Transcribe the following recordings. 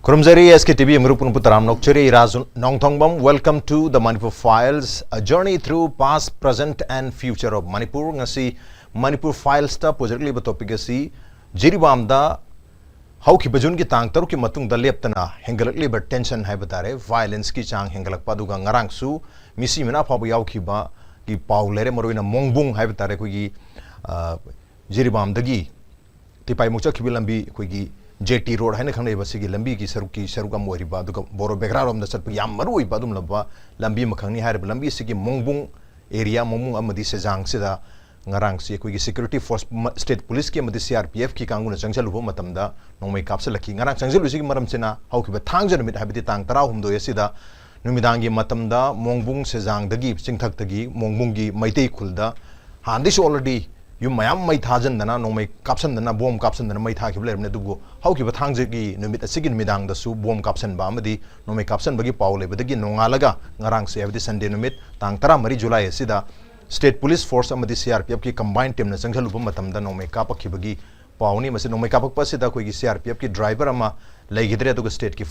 Kurumjari SKTV Murupun Putaram Nokchiri Razun Nongthombam. Welcome to the Manipur Files, a journey through past, present and future of Manipur. Ngasi Manipur Files ta project liba topic asi JIRIBAM da how ki bajun ki tang taru ki matung da leptana hengalak liba tension hai batare violence ki chang hengalak paduga ngarang su misi mena phabu yaw ki ba ki paulere maroina mongbung hai batare ko gi JIRIBAM dagi tipai mukcha kibilambi ko gi JT road hai na khang nei basigi lambi ki saruka mori ba duka boro background om da chat yam maru i badum laba lambi makhang ni har lambi sigi mongbung area mongbung amadi sejang sida ngarang si ko gi security force state police ki amadi CRPF ki kanguna changchal hu matam da nongmai kapsa laki ngarang changchal sigi maram chena hau ki ba thang jan mit habiti tang tara hum do yasida numidangi matam da mongbung sejang dagi chingthak dagi mongbung gi maitei khulda handis already you mayam mai thajan dana no mai caption dana bomb caption dana mai tha ki bler ne dugo how ki bathang je gi numit asigin midang da su bomb caption ba amadi no mai caption bagi paule bedagi nongalaga ngarang se abdi sunday numit tang tara mari july sida state police force amadi CRPF ki combined team na changhalu bum matam da no mai kapak ki bagi pauni mase no mai kapak pa sida koi gi CRPF ki driver ama laigidre dugo state ki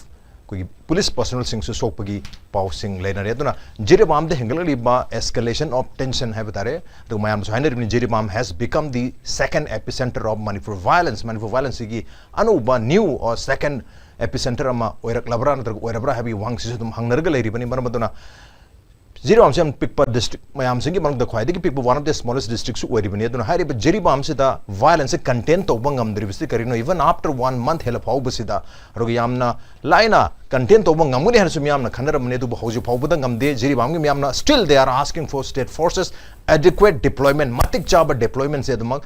police personnel sing su sokpagi pau sing leina re duna JIRIBAM de hengalali ba escalation of tension hai batare to mayam so hainer ni JIRIBAM has become the second epicenter of Manipur violence gi anuba new or second epicenter ama oirak labra na oirabra habi wang si dum hangnar ga leiri bani maraduna JIRIBAM sem pick per district mayam singi mang da khwai de pick one of the smallest districts su oiri bani duna hari ba JIRIBAM se da violence content to bangam dribisi karino even after 1 month help how busida rogiyamna laina content to bangam ngani harsum yamna khanar mane du hauji phawbuda ngamde JIRIBAM gi yamna still they are asking for state forces adequate deployment matik chaba deployment se dumang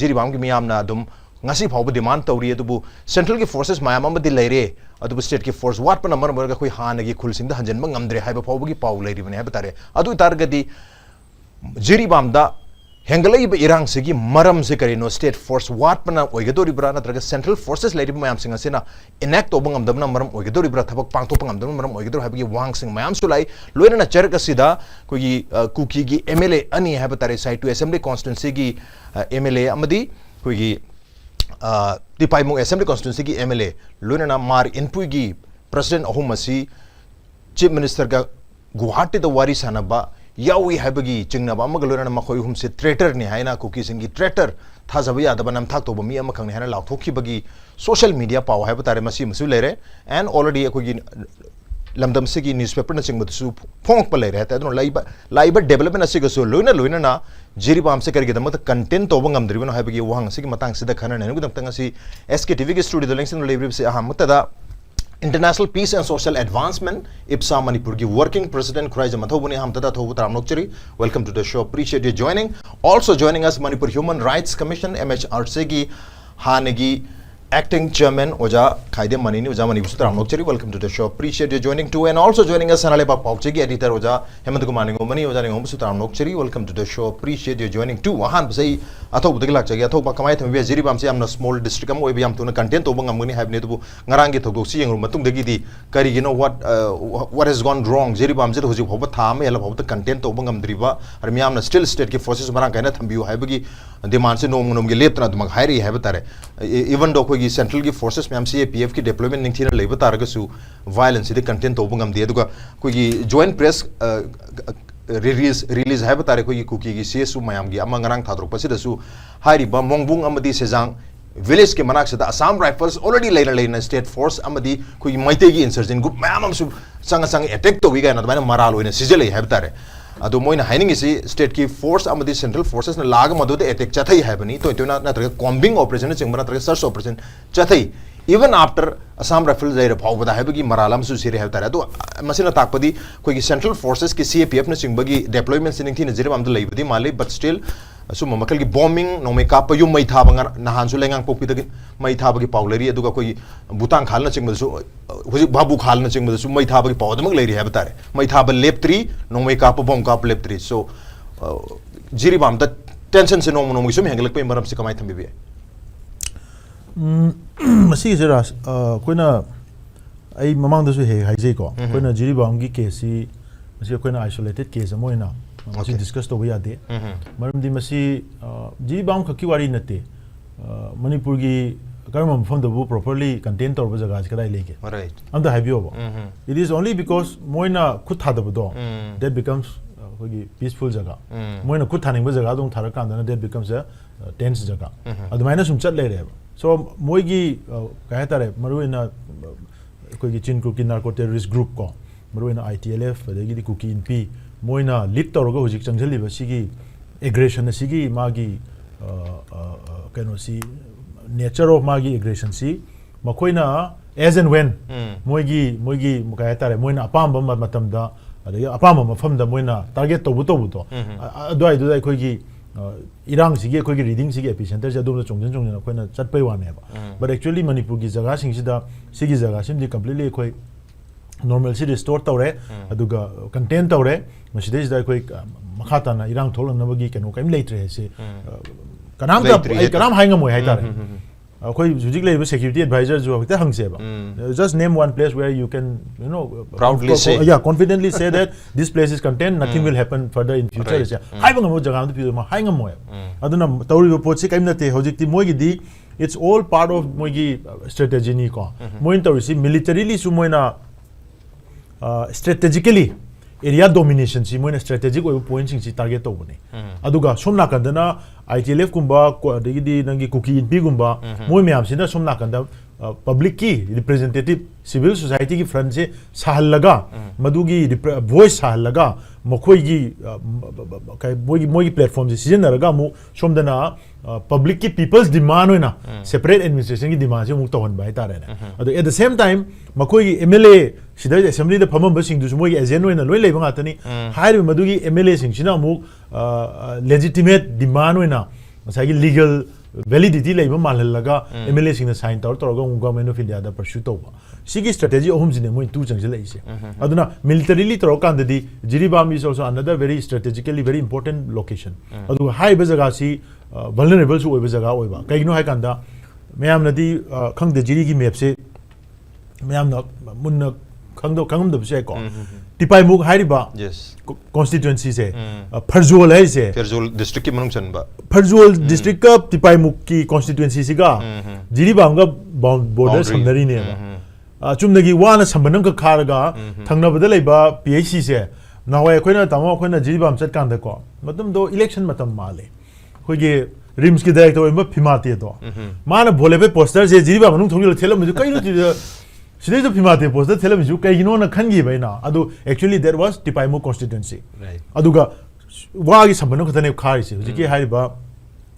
JIRIBAM gi yamna dum ngasi phawbu demand tawri adubu central ki forces mayam amadi leire adubu state ki force wat pa number ga khoi hanagi khulsing da hanjan ngamdre haiba phawbu gi paw leiri bane habtare adu targadi JIRIBAM da hengalai ba irang sigi maram se karino state force wat pa na oigadori bra na traga central forces leiri mayam singa sina enact obang amdam na maram oigadori bra thabak pangto pang amdam maram oigadori habi wang sing mayam sulai loina na charka sida koi kuki gi MLA ani habtare side to assembly constituency gi MLA amadi koi gi Tipaimung Assembly Constituency ki MLA Lunana Mar Inpuigi President Ahumasi Chief Minister ga Guwahati da wari sanaba yawi habagi chingnaba magaluna makoi humse traitor ni haina kuki singi traitor thazaba yadaba nam thak to bami amakang ni haina lauthoki bagi social media paw haiba tare masi musu lere and already akogi lamdam sigi newspaper na chingba su phong pa lere ta adno laiba development asiga so loina na JIRIBAM se karge damat content to bangam dribano habagi wang sigi matang sida khana ne gudam tanga si SKTV ki studio the links in library se ahamta da International Peace and Social Advancement IPSA Manipur ki working president KHURAIJAM ATHOUBA hamta da thobu taram nokchiri. Welcome to the show, appreciate you joining. Also joining us Manipur Human Rights Commission MHRC ki hanegi acting chairman Oja KHAIDEM Manini Oja Mani Taram nokchiri. Welcome to the show, appreciate you joining too. And also joining us SANALEIBAK Pauchegi editor Oja HEMANTAKUMAR NINGOMBA Oja NINGOMBA Taram nokchiri. Welcome to the show, appreciate you joining too. Ahan sai ATHOUBA dagilak chagi ATHOUBA kamai thambi JIRIBAM se amna small district am oibi am tuna content obang amgani habne tu ngarangi thogok si yengru matung dagi di kari you know what has gone wrong JIRIBAM je hoji bhoba tham ela bhoba content obang am driba ar mi amna still state ki forces marang kaina thambi haibagi demand se nom gi leptana dumag hairi haibtare even though ko gi central ki forces mi am CAPF ki deployment ningthina leiba taraga su violence de content obang am de duga ko gi joint press release hai batare ko yi kuki gi CSU mayam gi amang rang thadrok pasida su hari ba mongbung amadi sejang village ke manak sada Assam Rifles already leina state force amadi ko yi maite gi insurgent group mayam am su sang attack to wi ga na bana maral hoina sijele hai batare ado moina haining isi state ki force amadi central forces na lag madu de attack chathai hai bani to ituna na tra combing operation na chingmana tra search operation chathai even after Assam Rifles zaira phawbada haibagi maralam su sire haibtare ado masina takpadi koi central forces ki CAPF na chingbagi deployment sining thina JIRIBAM da leibadi male but still su mamakal gi bombing no me kap yum mai tha bangar nahan su lengang pokpi da mai tha bagi pauleri aduga koi butang khal na chingba su hoji babu khal na chingba su mai tha bagi pawdamag leiri haibtare mai tha ba lep 3 no me kap bomb kap lep 3 so JIRIBAM da tension se no gi sum henglak pe maram se kamai thambi bi masi jera koina ai mamang da su he haije ko koina JIRIBAM gi case si masi koina isolated case amoina masi discuss to ya de maram di masi JIRIBAM ka ki wari nate manipur gi karma from the book properly contained or was a gas kadai lake. Right. And the habio. It is only because moina could have the that becomes peaceful jaga. Moina could having was a gadon tarakan, that becomes a tense jaga. At the minus chat later. So Moigi Kahatare, Maruina Chin cookie narco terrorist group ko, Maruina ITLF, the Gidi cookie in P, Moina lit Torogo, Jangeli, Sigi, aggression, Sigi, Magi, can see nature of Magi aggression, see, Makoina, as and when, Moigi, Mukayatare, Moina, Apamba Matamda, Apama from the Moina, target to Buto, do I Kogi. Irang sige koi reading sige epicenter ja dum chongjen chongjen koi na chat pai wan ne ba but actually Manipur gi jaga sing sida sige jaga sim di completely koi normalcy restore tawre aduga content tawre maside da koi makhata na irang tholang na bagi keno kaim leitre se kanam da ai kanam hainga moi hai tare koi jujik le security advisor jo hite hangse ba just name one place where you can proudly say confidently say that this place is contained, nothing will happen further in future is hai bang mo jaga da ma hai ngam mo aduna tawri report se kaim na te hojik ti moi gi di it's all part of moi gi strategy ni ko moi tawri si militarily su moi na strategically area domination si moi na strategic point sing si target to bune aduga somna kandana ITLF kumba degi nangi cookie in gumba moi myam sina somna kanda public ki representative civil society ki front se sahal laga madugi voice sahal laga mokoi gi kai moi platform se season raga mu somdana public ki people's demand hoina separate administration ki demand se mu to hon bai tare na at the same time makoi MLA sida assembly da phamam basing du moi agent hoina loi leiba ngatani hair madugi MLA sing sina mu legitimate demand hoina masagi legal validity leiba malhalaga MLA sing na sign tor torga government of India da pursue to sigi strategy ohum jine moi tu changse laise aduna militarily tor kan di JIRIBAM is also another very strategically very important location adu high ba jaga si vulnerable su oiba jaga oiba kaigino hai kanda mayam nadi khangde jiri gi map se mayam na munna khangam da bse ko tipai muk hairiba yes constituency se Farjol hai se Farjol district ki manung chan ba Farjol district ka tipai muk ki constituency se ga JIRIBAM ga border samnari ne ba chumnagi wana sambanam ka kharaga thangna bada leiba PHC se nawai khoina tamo khoina JIRIBAM chat kan da ko matam do election matam male khoige rims ki director ma phimate do mana bole pe poster se JIRIBAM manung thongil thela mu kai no Today the Pimate poster tell me you kaino na khangi bai na adu actually there was Tipaimu constituency right aduga wagi sambano khatane khari se hujiki haiba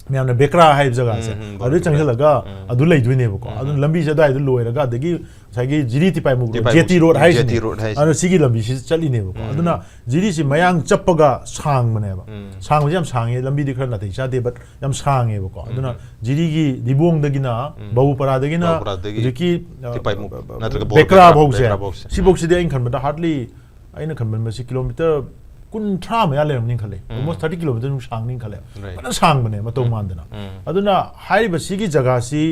myamna bekra haib jaga se adu changjalaga adu leidui ne ko adu lambi se dai du loiraga dagi sagi jiri Tipaimu jeti road hai adu sigi lambi se chali ne ko aduna jiri si mayang chappaga sang mane ba sang jam sange lambi di khara na thai cha de but jam sange ko aduna jiri gi dibong dagi na babu para dagi na hujiki Tipaimu bekra bhog se si bhog se de in khan ba hardly aina khan ba si kilometer kun tra ma yale ning khale almost 30 kilometer nu sang ning khale bana sang bane ma to mandana aduna hai ba si gi jaga si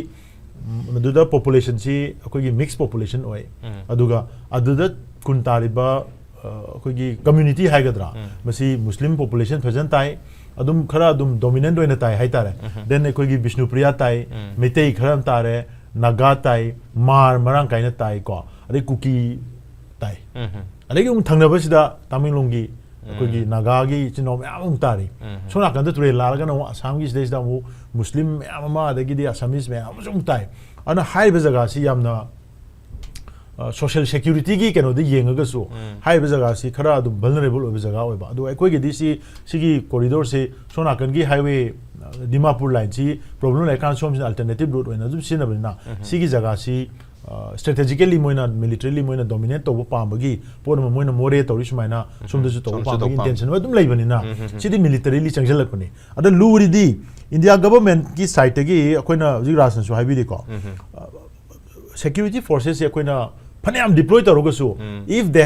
maduda population si akoi gi mixed population oi aduga aduda kun tariba akoi gi community hai gadra masi muslim population present tai adum khara adum dominant oina tai hai tare then akoi gi Bishnupriya tai metei kharam tare naga tai marang kaina tai ko ade kuki tai ade gi thangnaba sida Tamilongi kogi nagagi chino myam tari sona kan ture lalaga na asam gi stage da mu muslim myam adagi di assamese myam jum tai ana hai be jaga si yamna social security gi keno de yenga su hai be jaga si khara du vulnerable obe jaga oba adu ai kogi di si corridor se sona kan gi highway Dimapur line si problem like kan som alternative route oina du sina bina si gi jaga si strategically moina militarily moina dominate to pambagi porma moina more to rismaina somda su to pambagi intention wa dum leibani na sidi militarily changjal lakoni ada luri di India government ki side gi akoina ji rasan su haibi di ko security forces se akoina phanam deploy to rogasu if they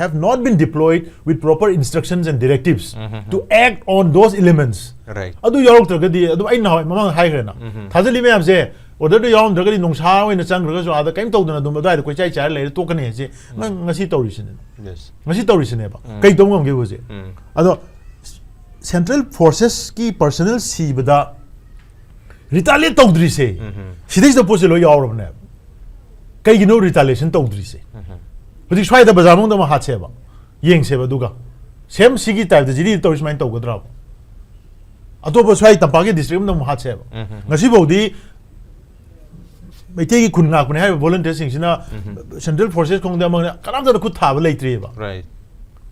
have not been deployed with proper instructions and directives to act on those elements right adu yarok tragadi adu ai na mamang hai grena thajali me amse order do yom dragadi nongsa oina chang raga so ada kaim tawdana dum dai ko chai chai le to kane se ngasi tawrisin yes ngasi tawrisin ba kai tom ngam ge go je ado central forces ki personnel si bada retaliate tawdri se sidai da pose lo yaw ne kai gino retaliation tawdri se hodi swai da bazar mong da ma hat se ba yeng se ba duga sem sigi type da jiri tawis main tawgadra atopa swai tampa ge district da ma hat se ba ngasi bodi Maitegi kunna kun hai volunteer sing sina central forces kong da mang karam da khut thaba leitre ba right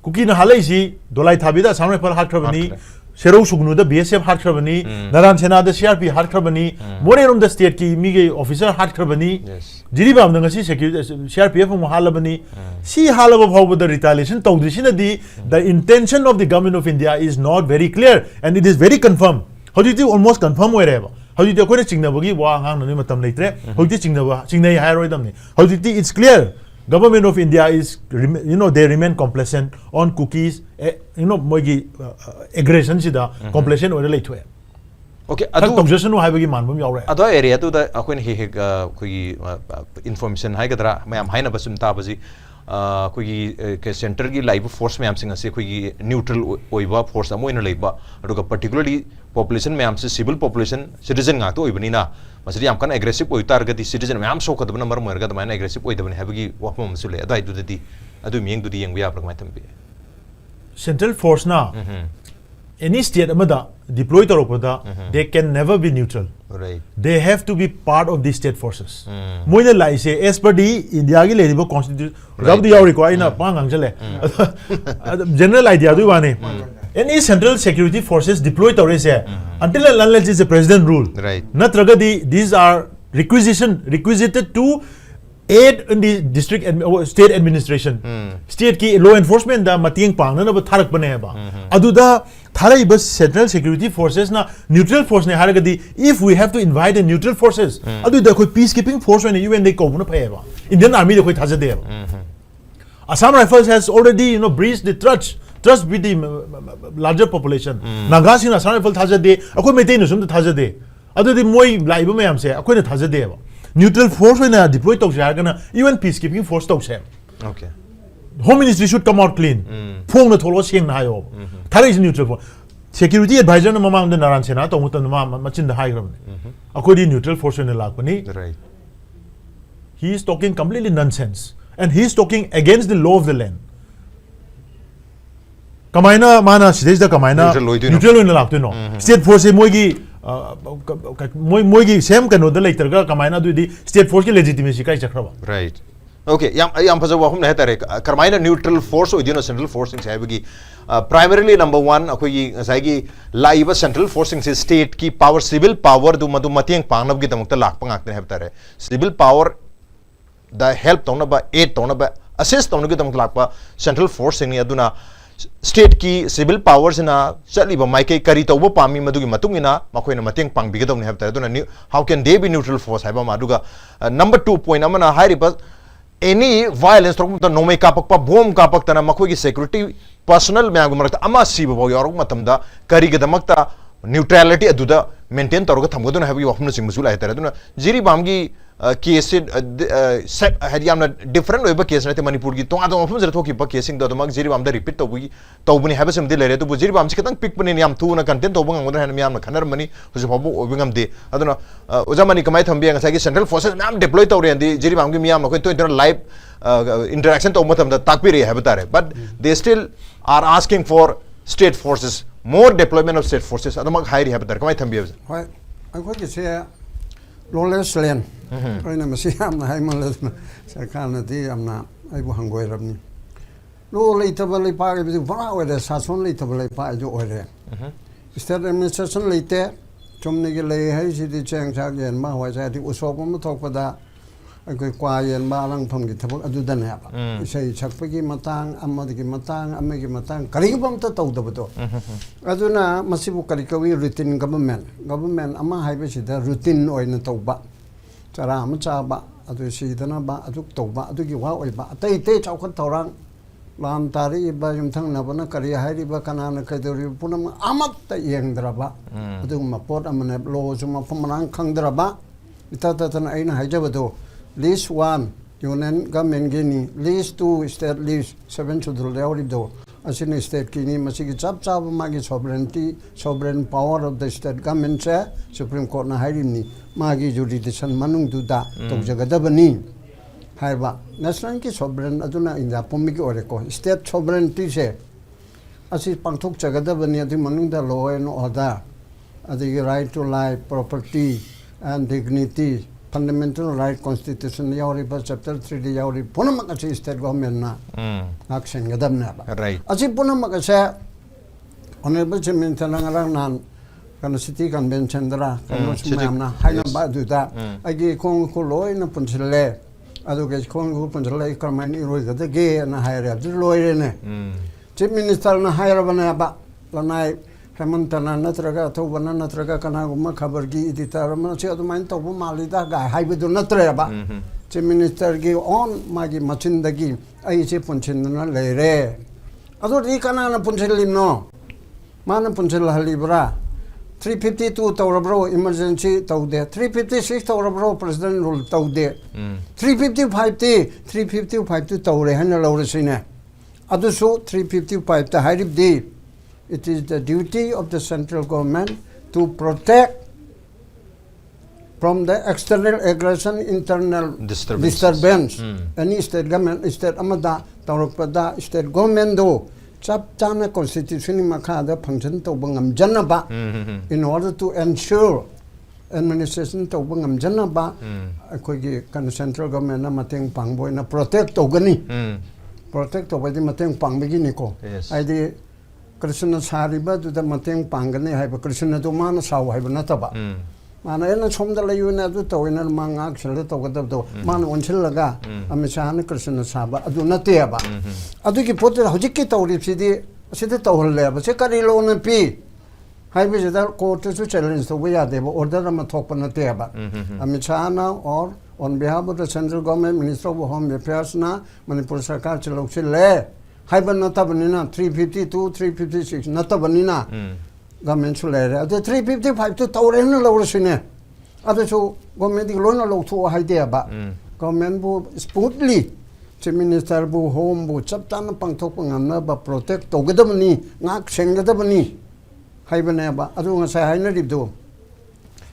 kuki na halai si dolai thabi da samre par hat khabani serou sugnu da BSF hat khabani naran sena da CRP hat khabani more rom da state ki mi ge officer hat khabani jiribam da ngasi security CRPF mo halabani si halaba bhaw da retaliation tawdri sina di the intention of the government of India is not very clear and it is very confirmed how did you almost confirm where ever how did you go to Chingnabagi wa hang no matam leitre how did Chingnaba Chingnai hairoidam ni how did it's clear government of India is they remain complacent on cookies mogi aggression sida complacent or late way okay adu objection hai bagi manbum yaure ado area tu da akoin he koi information hai gadra mayam haina basum ta baji koi ke center gi live force mayam sing ase koi neutral oiba force amoina leiba aduga particularly population mayam se civil population citizen nga to oibani na masri am kan aggressive oi targati citizen mayam so kadab number mo erga da aggressive oi dabani habagi wapam sule adai du di adu mieng du di yeng ya prakmai tambi central force na any state amada deploy taropada they can never be neutral right they have to be part of the state forces moina lai se as per the India gi leribo constitution gab di yauri ko aina pangang chale general idea du bane any central security forces deploy tore se until unless is a president rule right natraga these are requisited to aid in the district state administration state ki law enforcement da matieng pang na ba tharak bane ba adu da tharai ba central security forces na neutral force ne haraga di if we have to invite a neutral forces adu da koi peacekeeping force ne UN they ko na phae ba Indian army de koi thaja de ba Assam Rifles has already breached the trust with the larger population Nagasina Assam Rifles thaja de akoi mete no sum thaja de adu di moi laiba mayam se akoi na thaja de ba neutral force when deploy to share even peacekeeping force to share okay home ministry should come out clean phone na tholo sing na hayo thare is neutral force security advisor na mama na naran sena to mutan ma machin da high gram akodi neutral force na lakpani right he is talking completely nonsense and he is talking against the law of the land kamaina mana sidej da kamaina neutral na lakto no state force moigi moigi same kano da later ga kamaina du di state force ki legitimacy kai chakraba right okay yam faza wa hum na tare karmaina neutral force odino central force in saibagi primarily number 1 akoi saigi laiba central force in state ki power civil power du madu matiang pangnab gi tamukta lakpa ngakne have tare civil power the help tona ba aid tona ba assist tona gi tamuk lakpa central force ni aduna state ki civil powers na chali ba mai kai kari to bo pami madu gi matungina makoi na mateng pang bi ga dom have tare aduna how can they be neutral force haiba maduga number 2 point amana hairi ba any violence through no make up bomb kapak tana makoi security personal myang marakta ama siba bo yorok matamda kari ga damakta neutrality aduda maintain toroga thamgoduna habi wafna sing musul aytara aduna jiri bamgi case set hadiyamna different weba case nate manipur gi tonga dom zera thoki pa casing da mak jiri bam da repeat tobi tobuni habe sem de lere to jiri bam sikatang pick pani yam thu na content tobu ngodra han myam na khanar mani huju babu obingam de aduna ojamani kamai thambi ang sagi central forces myam deploy tawre andi jiri bam gi myam ko to live interaction to matam da takpiri have tare but they still are asking for state forces more deployment of state forces adamak hairi have tare kamai thambi hoi ai ko se lawless land aina masi amna hai malasna sarkar na ti amna ai bu hangoi rabni lo leitaba le pa ge bu va ore sason leitaba le pa jo ore state administration leite chomne ge le hai si ti chang cha gen ma hwa cha ti usop ma thok pada ai koi kwa yen ba lang pham gi thabak adu dan ha ba sei chakpa gi matang amma gi matang amma gi matang kari bam ta tau da to aduna masibu kari kawi routine government amma hai ba si da routine oina tau ba chara ma cha ba adu si dana ba adu tau ba adu gi wa oi ba tai te chau khat taurang lam tari ba yum thang na ba na kari hai ri ba kana na kai dori punam amat ta yeng dra ba adu ma pot amane lo chuma phamang khang dra ba ita ta tan aina hai ja ba do list 1 union government gini list 2 state list 7 chudul yauri do asini state kini masigi chap chap magi sovereign power of the state government se Supreme Court na hairimni magi jurisdiction manung duda tokjagadabani haiba national ki sovereign aduna inda pommi ki oreko state sovereignty se asi pangthok jagadabani adi manung da law and order adi right to life property and dignity fundamental right constitution yauri ba chapter 3 di yauri punam ka state government na action gadam na ba right asi punam ka sa honorable chairman talangarang nan kan city convention dra kan sumam na haina ba du da agi kong ko loi na punchile adu ke kong ko punchile karmani roi ga ge na haira du loi ne chief minister na haira bana ba lanai Hemantana natraga ATHOUBA natraga kanaguma khabargi iditarama che adumain tobu malida ga haibedu natreba che minister gi on magi machindagi ai che punchinna leire adu ri kanana punchilino mana punchil halibra 352 tawrabro emergency tawde 356 tawrabro president rule tawde 355 tawre hana lawre sine adu so 355 ta haribdi. It is the duty of the central government to protect from the external aggression, internal disturbance. Any state government, state amada, tauropada, state government do chap chana constitution makada function to bangam janaba in order to ensure administration to bangam janaba akogi kan central government na mateng pangboy na protect ogani protect ogadi mateng pangbigi niko. Id Krishna Sariba to the Mateng Pangani, have a Krishna to Man, Saw, have Nataba. Man, I from the Layuna to in a mang actually to get the man on Chilaga, a Mishana Krishna Saba, do not teaba. I think you put the Hojiki or city, city to level, Secretary Loan and P. I visit that court to challenge the way they order them a talk on the teaba. A Michana or on behalf of the central government, Minister of Home Affairs, Manipur Sarkar Chile. Haiban natabanina 352 356 natabanina government sulere the 355 to tawren lawrasine adu so government lona lo thu haidea ba government bu smoothly chief minister bu home bu chaptan pangthok pangamna ba protect togadamni ngak senggadamni haibane ba adu ngasa haina ribdo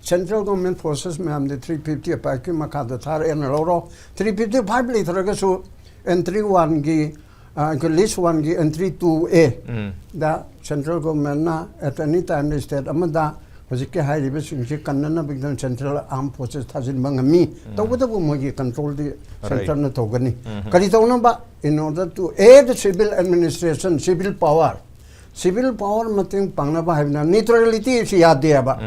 central government forces me am the 350 apaki makada thar en loro 355 li tharaga so entry 1 gi list 1 gi entry 2A the central government na at any time the state amada hojike high ribe singsi kannana bigdan central armed forces thajin bangami tawada bu mogi control the central na togani kari tawna ba in order to aid civil administration civil power mating pangna ba havna neutrality si yade ba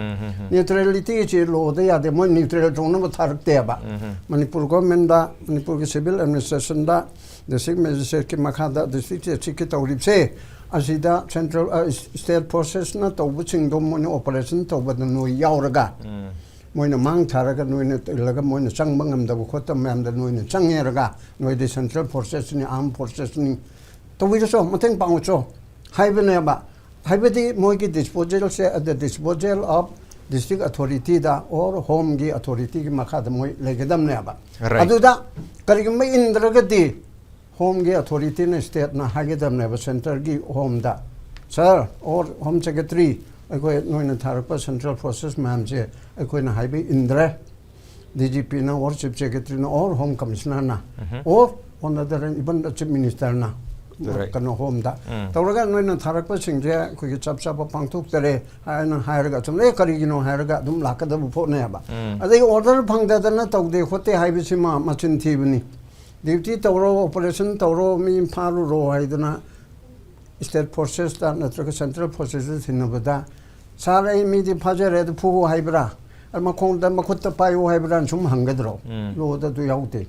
neutrality si lo de yade mo neutral tawna ba tharakte ba Manipur government da Manipur civil administration da district magistrate ki makhada district chief tawripse asida central state process na tawbu chingdom mo operation tawba no yauraga moina mang tharaga noina laga moina changbang amda bu khotam mam da noina changeraga noi the central forces ni armed forces ni tawira so mateng pangocho haibene ba haibedi moigi disposal se at the disposal of district authority da or home gi authority ki makhada moi legedam ne ba aduda karigme indragati home gi authority ne state na hagedam ne ba center gi home da sir or home secretary akoi noina tharpa central forces mam je akoi na haibe indra DGP na or chief secretary na or home commissioner na or on the other even the chief minister na kano home da tawraga noina tharakpa singje koi chap chap pangthuk tere ana hairaga chumle karigino hairaga dum lakada bu pho ne ba adai order phangda na tawde khote haibe sima machin thibni duty tawro operation tawro mi Imphal ro haiduna state forces da natraga central forces hinabada sarai mi di phajare du phu haibra alma khong da makhut payu haibra sum hangadro lo da du yaute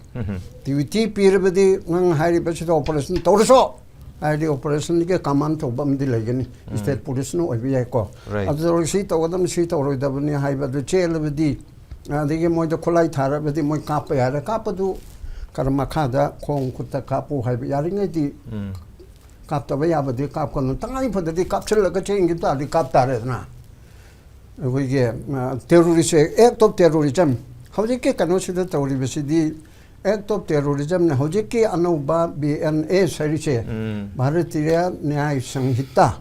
duty pirabadi nang hairi bachi operation tawro ID operation ke command to bam di legani state police no obi ko adro si to gadam si to ro da bani haiba du chel badi adege moi da kholai thara badi moi kap ya kap du karma khada khong kutta kapu haiba yaringai di kap ta ba badi kap kon tangai phadadi kap chel ga che ingi ta di kap ta re na we terrorist act of terrorism how ke kano si da tawri besi di act of terrorism na hojiki anauba BNA sarise Bharatiya Nyaya Sanhita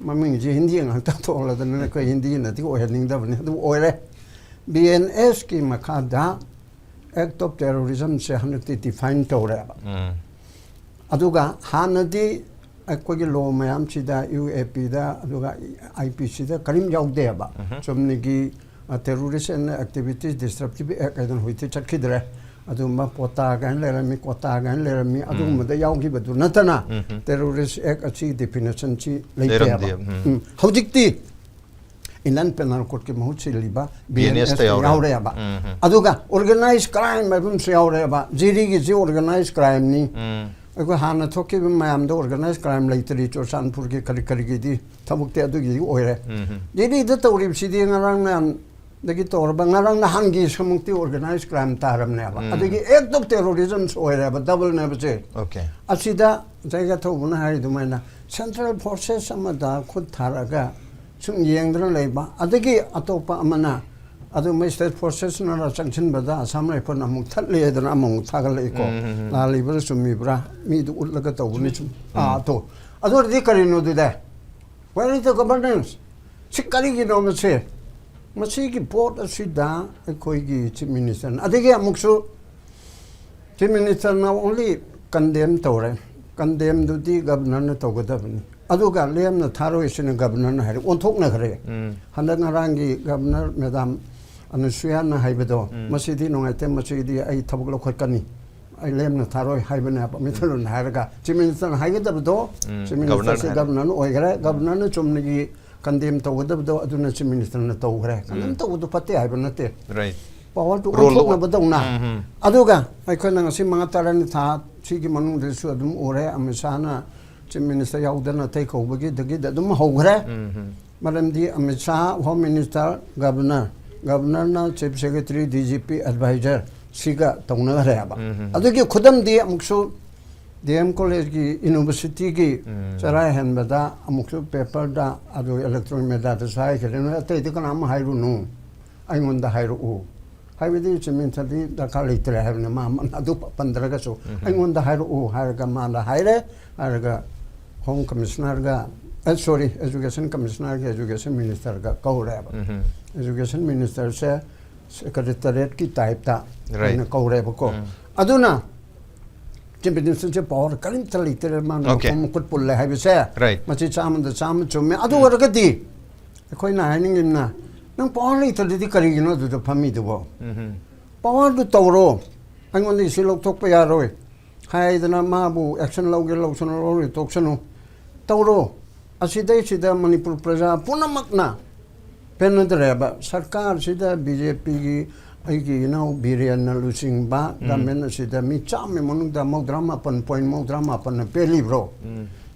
maming ji Hindi ang ta to la dan ko Hindi na ti o hening da ne du oire BNS ki makada act of terrorism se hanati define to ra aduga hanadi akogi law mayam chida UAP da aduga IPSA da karim yaudde ba somnigi terrorist activities disruptive act adan hoite chakhidre aduma pota gan lerami kota gan lerami aduma da yaugi badu natana terrorist act achi definition chi leite ba hojikti inan penal court ke mahut se liba BNS ta yaure ba aduga organized crime mabum se yaure ba jiri gi organized crime ni ako hana thoke mayam da organized crime laiteri cho sanpur ke kari kari gi di thamukte adu gi oire jiri da tawrib sidi ngarang na dagi torba ngarang na hangi samukti organized crime taram ne ba adagi ek dok terrorism oire ba double ne ba che okay asida jaiga thobuna hari dumaina central forces amada khud tharaga sum yengdra leiba adagi atopa amana adu mai state forces na ra sanction bada assam rai pon amuk thatle dana amuk thagal iko la libra sumi bra mi du ulaga tawuni chum to adu ri karino du da where is the governance sikari gi no se masi ki board asida koi gi chief minister adagi amuksu chief minister na only condemn tore condemn du di governor na togodabni aduga lem na tharo isina governor na hari onthok na khare handak narangi governor madam anusuya na haibedo masidi nongaite masidi ai thabuk lo khokani ai lem na tharo haibena ba mithalo na haraga chiminister haigedabdo chiminister governor no oigare governor na chumni condemn togodabdo aduna chiminister na togre kan togodu pate haibena te right power to onthok na badona aduga ai khona ngasi manga taran tha sigi manung desu adum ore amisana chief minister yaudana take over dagi adum hogre maramdi amisha home minister governor na chief secretary DGP advisor siga tongna hare ba adugi khudam di amuksu DM college ki university ki charai han bada amuksu paper da adu electronic media da sai kelen ate di kana ma hairu nu aingon da hairu u haibidi chief di da kali tre havna ma adu 15 ga so aingon da hairu u harga ma da haire harga home commissioner ga sorry education commissioner ga education minister ga kaure ba education minister se secretariat ki type ta na kaure ba ko aduna chief minister se power kalim tali tere man ko kut pulle haibe se machi cham da cham chumme adu warga di koi na haning na nang power li tali di kari gino du da phami du bo power du tawro angon ni silok thok pa ya roi hai dana ma bu action loge lo sono ro tok sono tawro asidai sida manipur praja punamakna penadreba sarkar sida BJP gi aigi nau birian na lusing ba gamen sida mi chame manung da mo drama pan point mo drama pan peli bro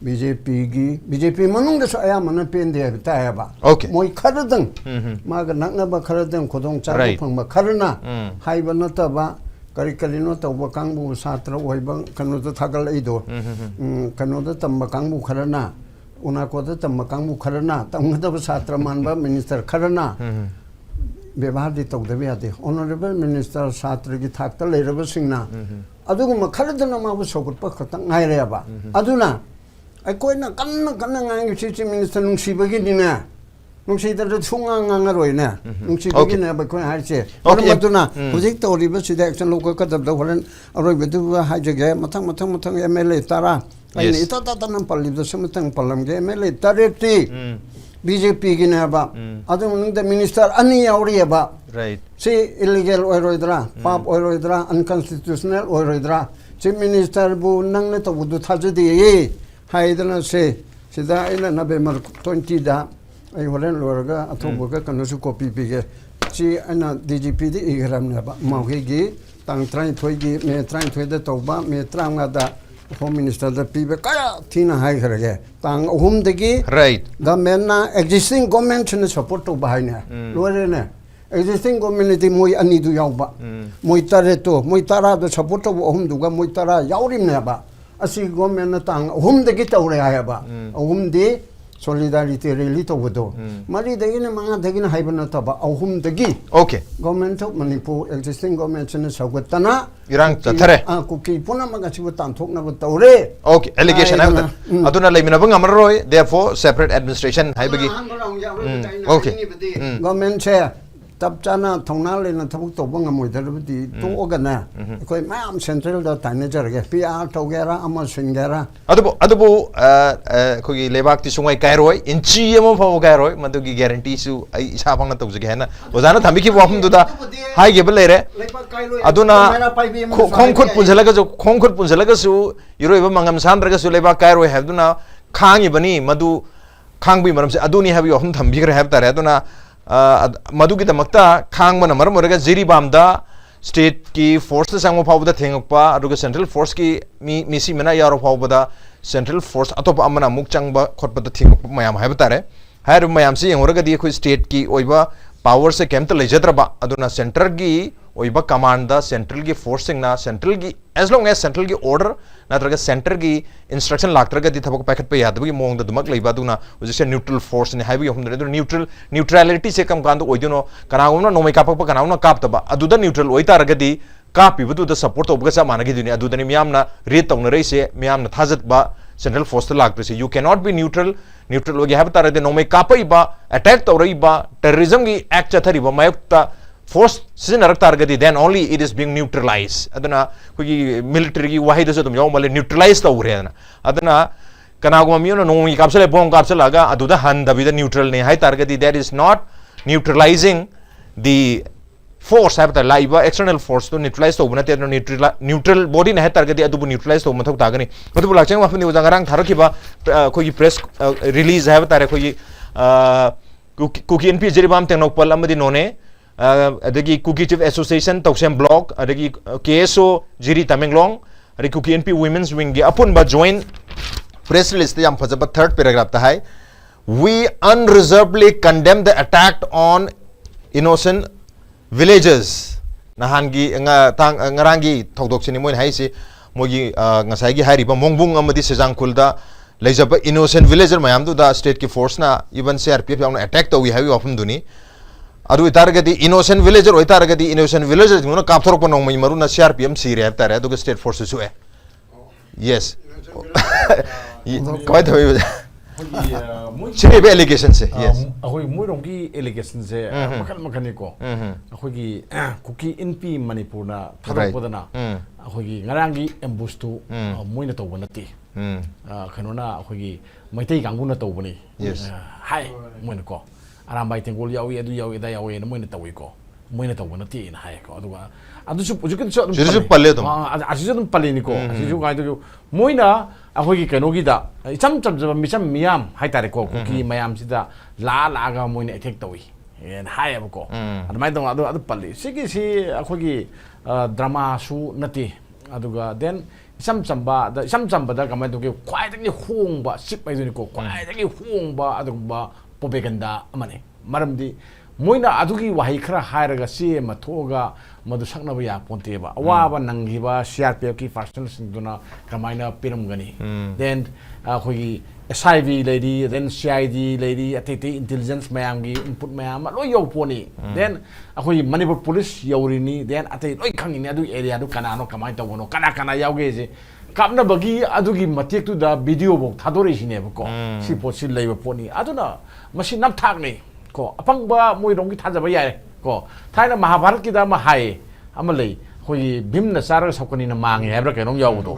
BJP manung da aya mana pen de ta ba moi kharadang ma ga nakna ba kharadang khodong cha phang ba kharna haiba na ta ba kari kalino ta ba kangbu satra oiba kanu da thagal ido kanu da tamba kangbu kharna una ko da tam kangbu kharna tam da satra manba minister kharna व्यवहार दी तौद भी आते honourable minister छात्र की थाकता लेरब सिंगना अदुगुम खरदना माबु सोगुत प खता ngaइरेबा अदुना अकोइना कन्न ngai chief minister नुंसीबगी दिना नुंसीदर सुंगा ngangaroइना नुंसीबगी ने बको हारसे मदुना प्रोजेक्ट तौरिबा सिदा एक्शन लोक कदब द होरन अरोइ बेदु हाजगे मथंग एमएलए तारा आइने इता नम पल्लिब समथंग पल्लमगे एमएलए तारेती BJP ki na ba adu ning the minister ani yauri ba right see illegal oiroidra pap oiroidra unconstitutional oiroidra chief minister bu nang ne to bu thajdi haidana se sida ina November 20 da ai holen lorga athobu ga kanu su copy pige chi ana DGP di igram ne ba mauge gi tang trai thoi gi me trai thoi da to ba me tranga da home minister da pibe kaya thina hai kharage tang hum degi right government na existing government chune support to bahai ne lore ne existing government di moi ani du yaw ba moi tare to moi tara da support to hum du ga moi tara yawrim ne ba asi government na tang hum degi tawre aya ba hum di solidarity rally to wado mari dagi na manga dagi na haibana taba ahum dagi okay government of Manipur existing government chana sagatana irang chathare kuki puna maga chibu tanthok na batore okay allegation have aduna laimina bang amaroi therefore separate administration haibagi okay government che tab chana thongna le na thabuk to bang amoi darabdi to ogana koi mam central da tane jarge PR to gera ama singera adubu kogi lebak ti sungai kairoi inchi emo fa kairoi madugi guarantee su ai isa phangna tawjage hena ozana thambi ki wafum duda hai ge belere aduna khongkhut punjalaga su iroiba mangam sandraga su lebak kairoi habduna khangi bani madu khangbi maram se aduni habi wafum thambi gre hab tare aduna मधुकी दमकता खांग मन मरम ओरगा जिरीबाम दा state की force संगो फावदा थेंगपा अरुगा central force की मिसी मना यारो फावदा central force अतोप अमना मुक चंगबा खोटपदा थेंगपा मयाम हायब तारे हायर मयाम से यंगोरगा दी कोई स्टेट की ओइबा पावर से केमत लेजद्रबा अदुना सेंटर की ओइबा कमांड दा सेंट्रल की फोर्स सिंगना सेंट्रल की एज लॉन्ग एज सेंट्रल की ऑर्डर नत्रगा सेंटर की इंस्ट्रक्शन लागत्रगा दी थबक पैकेट पे यादबगी मोंग द दुमक लेबा दुना उजिसे न्यूट्रल फोर्स ने हाइबी हम दरे न्यूट्रलिटी से कम कांदो ओइदनो कनागुना नोमै कापक कनागुना कापतबा अदुदा न्यूट्रल ओइतारगदी कापिबदु द सपोर्ट तोबगा सा मानगी दुनि अदुदनि मियामना रेट तौन रैसे मियामना थाजतबा सेंट्रल फोर्स ता लागत्रसे you can not be neutral ओगे हाब तारदे नोमै कापैबा अटैक तौरैबा टेररिज्म की एक्ट चथरिबा मायक्ता force सिजनरक तारगदी then only it is being neutralized aduna kogi military gi wahid so tum yaw male neutralize tawre na aduna kanaguma miyo no ngi kapsale bom kapsalaga aduda han dabida neutral ne hai targadi that is not neutralizing the force have the live external force to neutralize to bunate neutral body ne hai targadi adubu neutralize to mathok tagani adubu lakchang mafni ujangarang tharakiba kogi press release have tare kogi kuki np jiribam tenok pal amadi none adagi Kuki Chief Association Toksem Block adagi KSO Jiri Tamenglong adagi Kuki NP Women's Wing gi apun ba join press release te yam phajaba third paragraph ta hai we unreservedly condemn the attack on innocent villagers nahan gi ngarangi thodok sini moi hai se mogi ngasai gi hari ba mongbung amadi sejangkul da leijaba innocent villager mayam du da state ki force na even CRPF yam attack to we have often duni adu itaragadi innocent villager oitaragadi innocent villager ngona kapthor ko nong mai maruna CRPM sire hab tare adu state forces su yes koi thoi chire be allegation se yes ahoi muirong ki allegation se makal ni ko ahoi gi kuki NP Manipur na thadok podana ahoi gi ngarang gi ambush tu moina to bonati khanona ahoi gi maitai kanguna to boni yes hai moina ko arambai tengol yawi adu yawi da yawi na moina tawi ko moina taw na ti na hai ko adu su pujukin so su palle to asisu dum palle ni ko asisu ga do moina ahoi gi kano gi da cham misam miam hai tare ko ki mayam sida la ga moina attack tawi en hai ab ko admai dong adu palle sigi si ahoi gi drama su nati aduga then isam chamba da kamai do ge kwai da gi hong ba sip mai do ni ko kwai da gi hong ba aduba propaganda amane maramdi moina adugi wahi khara hairaga se mathoga madu sakna ba ya ponte ba awa nangi ba CRPF ki personal singduna kamaina piram gani then khoi SIV lady then CID lady atete intelligence mayam gi input mayam lo yo poni then khoi Manipur police yaurini then ate loi khangini adu area du kana no kamai to bono kana yauge je kapna bagi adugi matek tu da video bok thadore sine ko si posi leiba poni aduna masi nam thak ni ko apang ba moi rong ki thajaba yai ko thaina Mahabharat ki da ma hai amalei khoi bhimna sar sakani na mangi hebra ke nong yaw do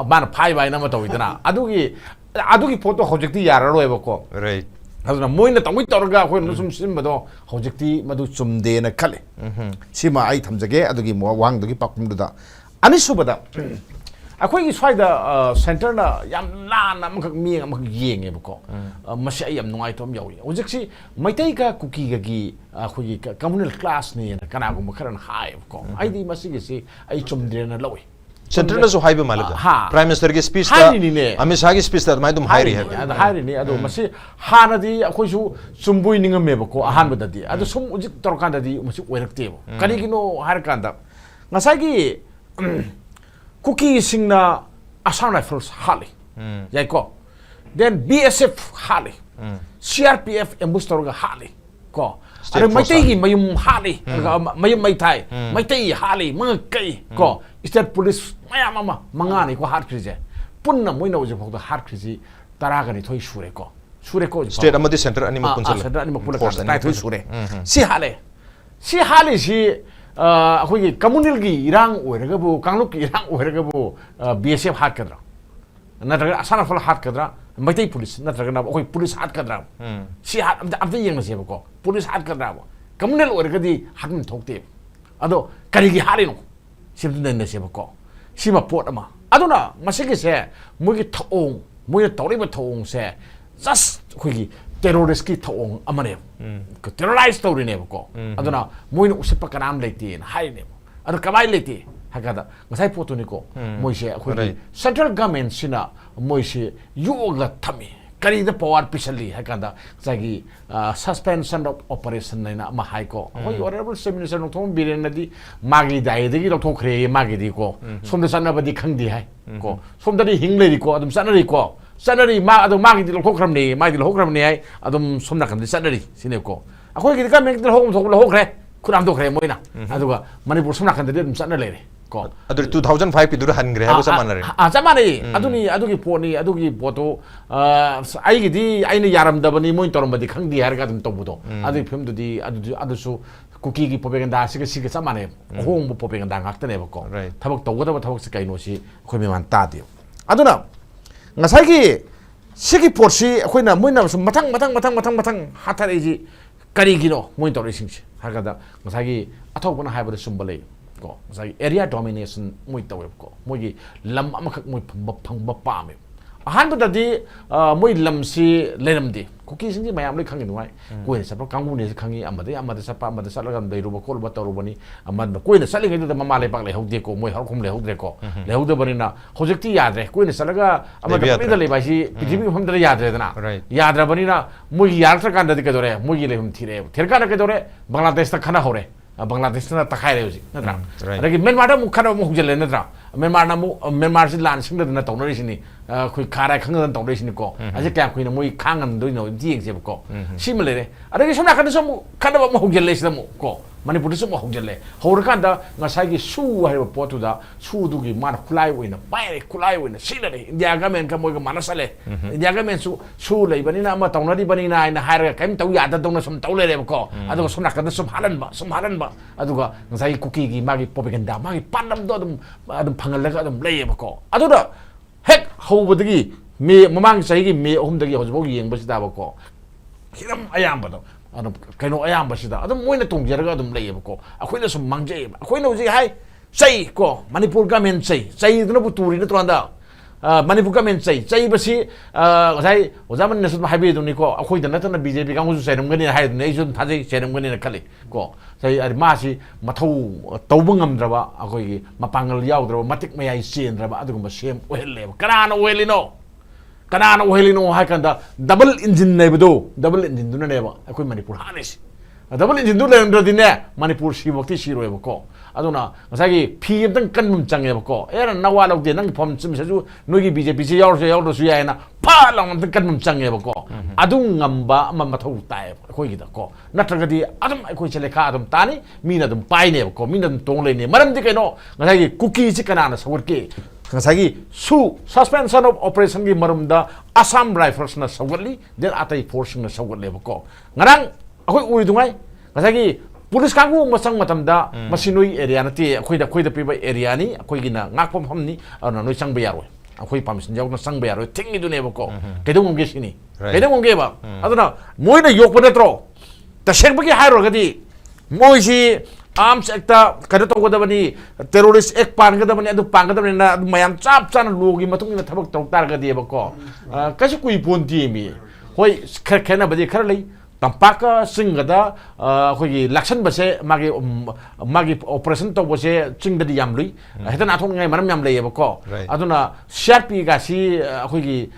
ban phai bai na ma to idana adugi photo hojekti yara roi ba ko right aduna moi na tawai torga khoi no sum sim ba do hojekti madu chumde na khale sima ai thamjage adugi mo wang dugi pakum du da ani subada akhoi gi swaida center na yam lana amkhak mi amkhak yenge bako masi ay am nungai tom yawi ojek si maitai ka kuki ga gi akhoi gi communal class ni kana gum kharan hai bako ai di masi gi si ai chumdre na lawi center na so haibe malaka prime minister gi speech ta ami sagi speech ta mai dum hairi ha hairi ni ado masi hana di akhoi su chumbui ninga me bako ahan ba di ado sum ojik torkan da di masi oirakte bo kani gi no har kan da ngasai gi kuki singna Assam Rifles hali yai ko then BSF hali CRPF ambush tawraga hali ko ada maitai gi mayum hali mayum maitai maitai hali mga kai ko state police mayam ama manga ni ko har krije punna moina uje phok har kriji taraga ni thoi sure ko state amadi center ani ma punsal center ani ma pula ka tai thoi sure si hali si akhoi gi communal gi irang oiraga bu kangluk gi irang oiraga bu BSF hat kadra natraga asana fal hat kadra maitai police natraga na akhoi police hat kadra si hat amda yeng na se ko police hat kadra bo communal oiraga di hat min thokte ado kari gi hari no simna na se ko sima pot ama aduna masigi se mugi thong mugi tawriba thong se just akhoi terrorist ki thong amane ko terrorize tawri ne ko aduna moina usipa kanam leiti hai ne adu kamai leiti hakada ngasai potu ni ko moise akhoi central government sina moise yoga thami kari the power pisali hakada sagi suspension of operation naina ma hai ko akhoi honorable minister Nongthombam biren nadi magi dai degi lo thokre magi di ko somda sanna badi khangdi hai ko somda di hingle ri ko adum sanari ko sanari ma adum magi di lo thokram ni magi di lo thokram ni hai adum somna kan di sanari sine ko akhoi gi ka mek di lo thok lo khre khunam do khre moina aduga Manipur somna kan di dum sanna le ko adu 2005 pidur hangre ha samanare samane adugi poni adugi poto ai gi di aina yaram da bani moin torom badi khangdi har ga dum tobudo adu film du di adusu kuki gi propaganda siga samane hong bu propaganda ngakta ne ba ko thabak tawga da thabak se kaino si khoi me man ta di aduna ngasai gi sigi porsi khoina moina matang hathare ji kari gi no moin tor sing si har ga da ngasai gi athobana haiba da sumbale ko sai area domination moi taweb ko moi lam amakak moi phangba pame ahan da di moi lam si lenam di kuki singi mayam le khangi nuai ko sa pro kangu ne khangi amade sa pa amade sa lagam dei ruba ko ba taru bani amad ko ne sali ngai da mama le pak le hokde ko moi har khum le hokde ko le hokde bani na hojekti yadre ko ne salaga amade pa da le ba si pithimi hum da yadre da na yadra bani na moi yar sa kan da ke dore moi le hum thire therka da ke dore Bangladesh ta khana hore Bangladesh na takai re uji natra lagi Myanmar da mukhara mu hujale natra Myanmar si lan sing da na tawna sini khoi khara khang da tawna sini ko aje kya khoi na moi khangam do no jing se ko simle re adagi somna kan so khada mu hujale si mu ko Manipur su mu hujale hor kan da ngasai gi su ha potu da su du gi man kulai wina pai kulai wina silare India ga men ka moi ga manasale India ga men su lei bani na ma tawna di bani na na har kaim taw ya da dong na som tawle re ko adu somna kan som halan ba aduga ngasai kuki gi magi propaganda magi pandam do adum phangal la adum lei ba ko aduda hek hobadagi me mamang sai gi me ohum dagi hojbo gi yeng ba sida ba ko hiram ayam ba do adum kaino ayam ba sida adum moina tung jaraga adum lei ba ko akoina sum mangjai akoina uji hai sai ko Manipur government sai duna bu turi na tranda Manipur government sai basi ngasai ojaman nasu haibi duni ko akoi da natana BJP kang uju sai ngani hai nei jun thajai sai ngani na khali ko sai ari ma si mathau tawbungam draba akoi gi mapangal yaw draba matik mayai sen draba adugum sem ohelle kana ohelino hai kan da double engine nei bedo double engine duna ne ba akoi Manipur hanis double engine du le ndine Manipur si bokti si roi ba ko aduna ngasagi phi amtang kanmum change ba ko era nawa lok de nang phom chim saju nogi BJP si yaw su ya na pha lang amtang kanmum change ba ko adu ngamba ma mathau tai khoi gi da ko natraga di adum khoi chele kha adum tani mina dum pai ne ba ko mina dum tong le ne maram di kaino ngasagi cookie si kana na sawar ke ngasagi suspension of operation gi marum da Assam Rifles na sawali then atai force na sawal le ba ko ngarang akhoi uri dungai ngasagi police kangu masang matamda masinoi area na ti akhoi da piba area ni akhoi gina ngakpom hamni ana noi sang bayaro akhoi permission jaw na sang bayaro thingi du ne ba ko kedong nge sini kedong nge ba aduna moina yok pa natro ta shek bagi hairo gadi moi si arms act kada to goda bani terrorist act pan gada bani adu pan gada bani na mayam chap chan logi matung ina thabak tok tar gadi ba ko kasu kui ponti mi hoi khana badi khar lei tampaka singada khoi laksan base magi operation to base chingda di yamlui hetan athong ngai manam yam lei ba ko aduna CRP ga si khoi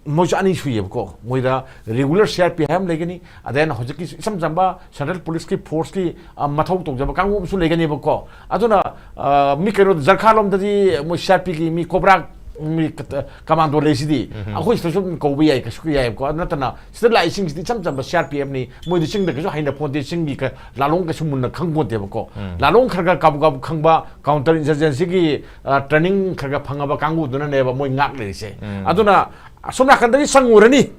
moja ani shui ba ko moida regular CRP ham legani aden hojiki samjamba central police ki force ki mathau to jaba kangu su legani ba ko aduna mi kero jarkhalom da di mo CRP ki mi cobra mi commando le sidi akoi station ko bi ai ka su ya ko natana sida lai sing di cham cham ba CRPF ni moi di sing de ko haina phone di sing gi ka lalong ka sumun na khang bon de ko lalong kharga kab kab khang ba counter insurgency gi training kharga phanga ba kangu duna ne ba moi ngak le se aduna somna kan da sangurani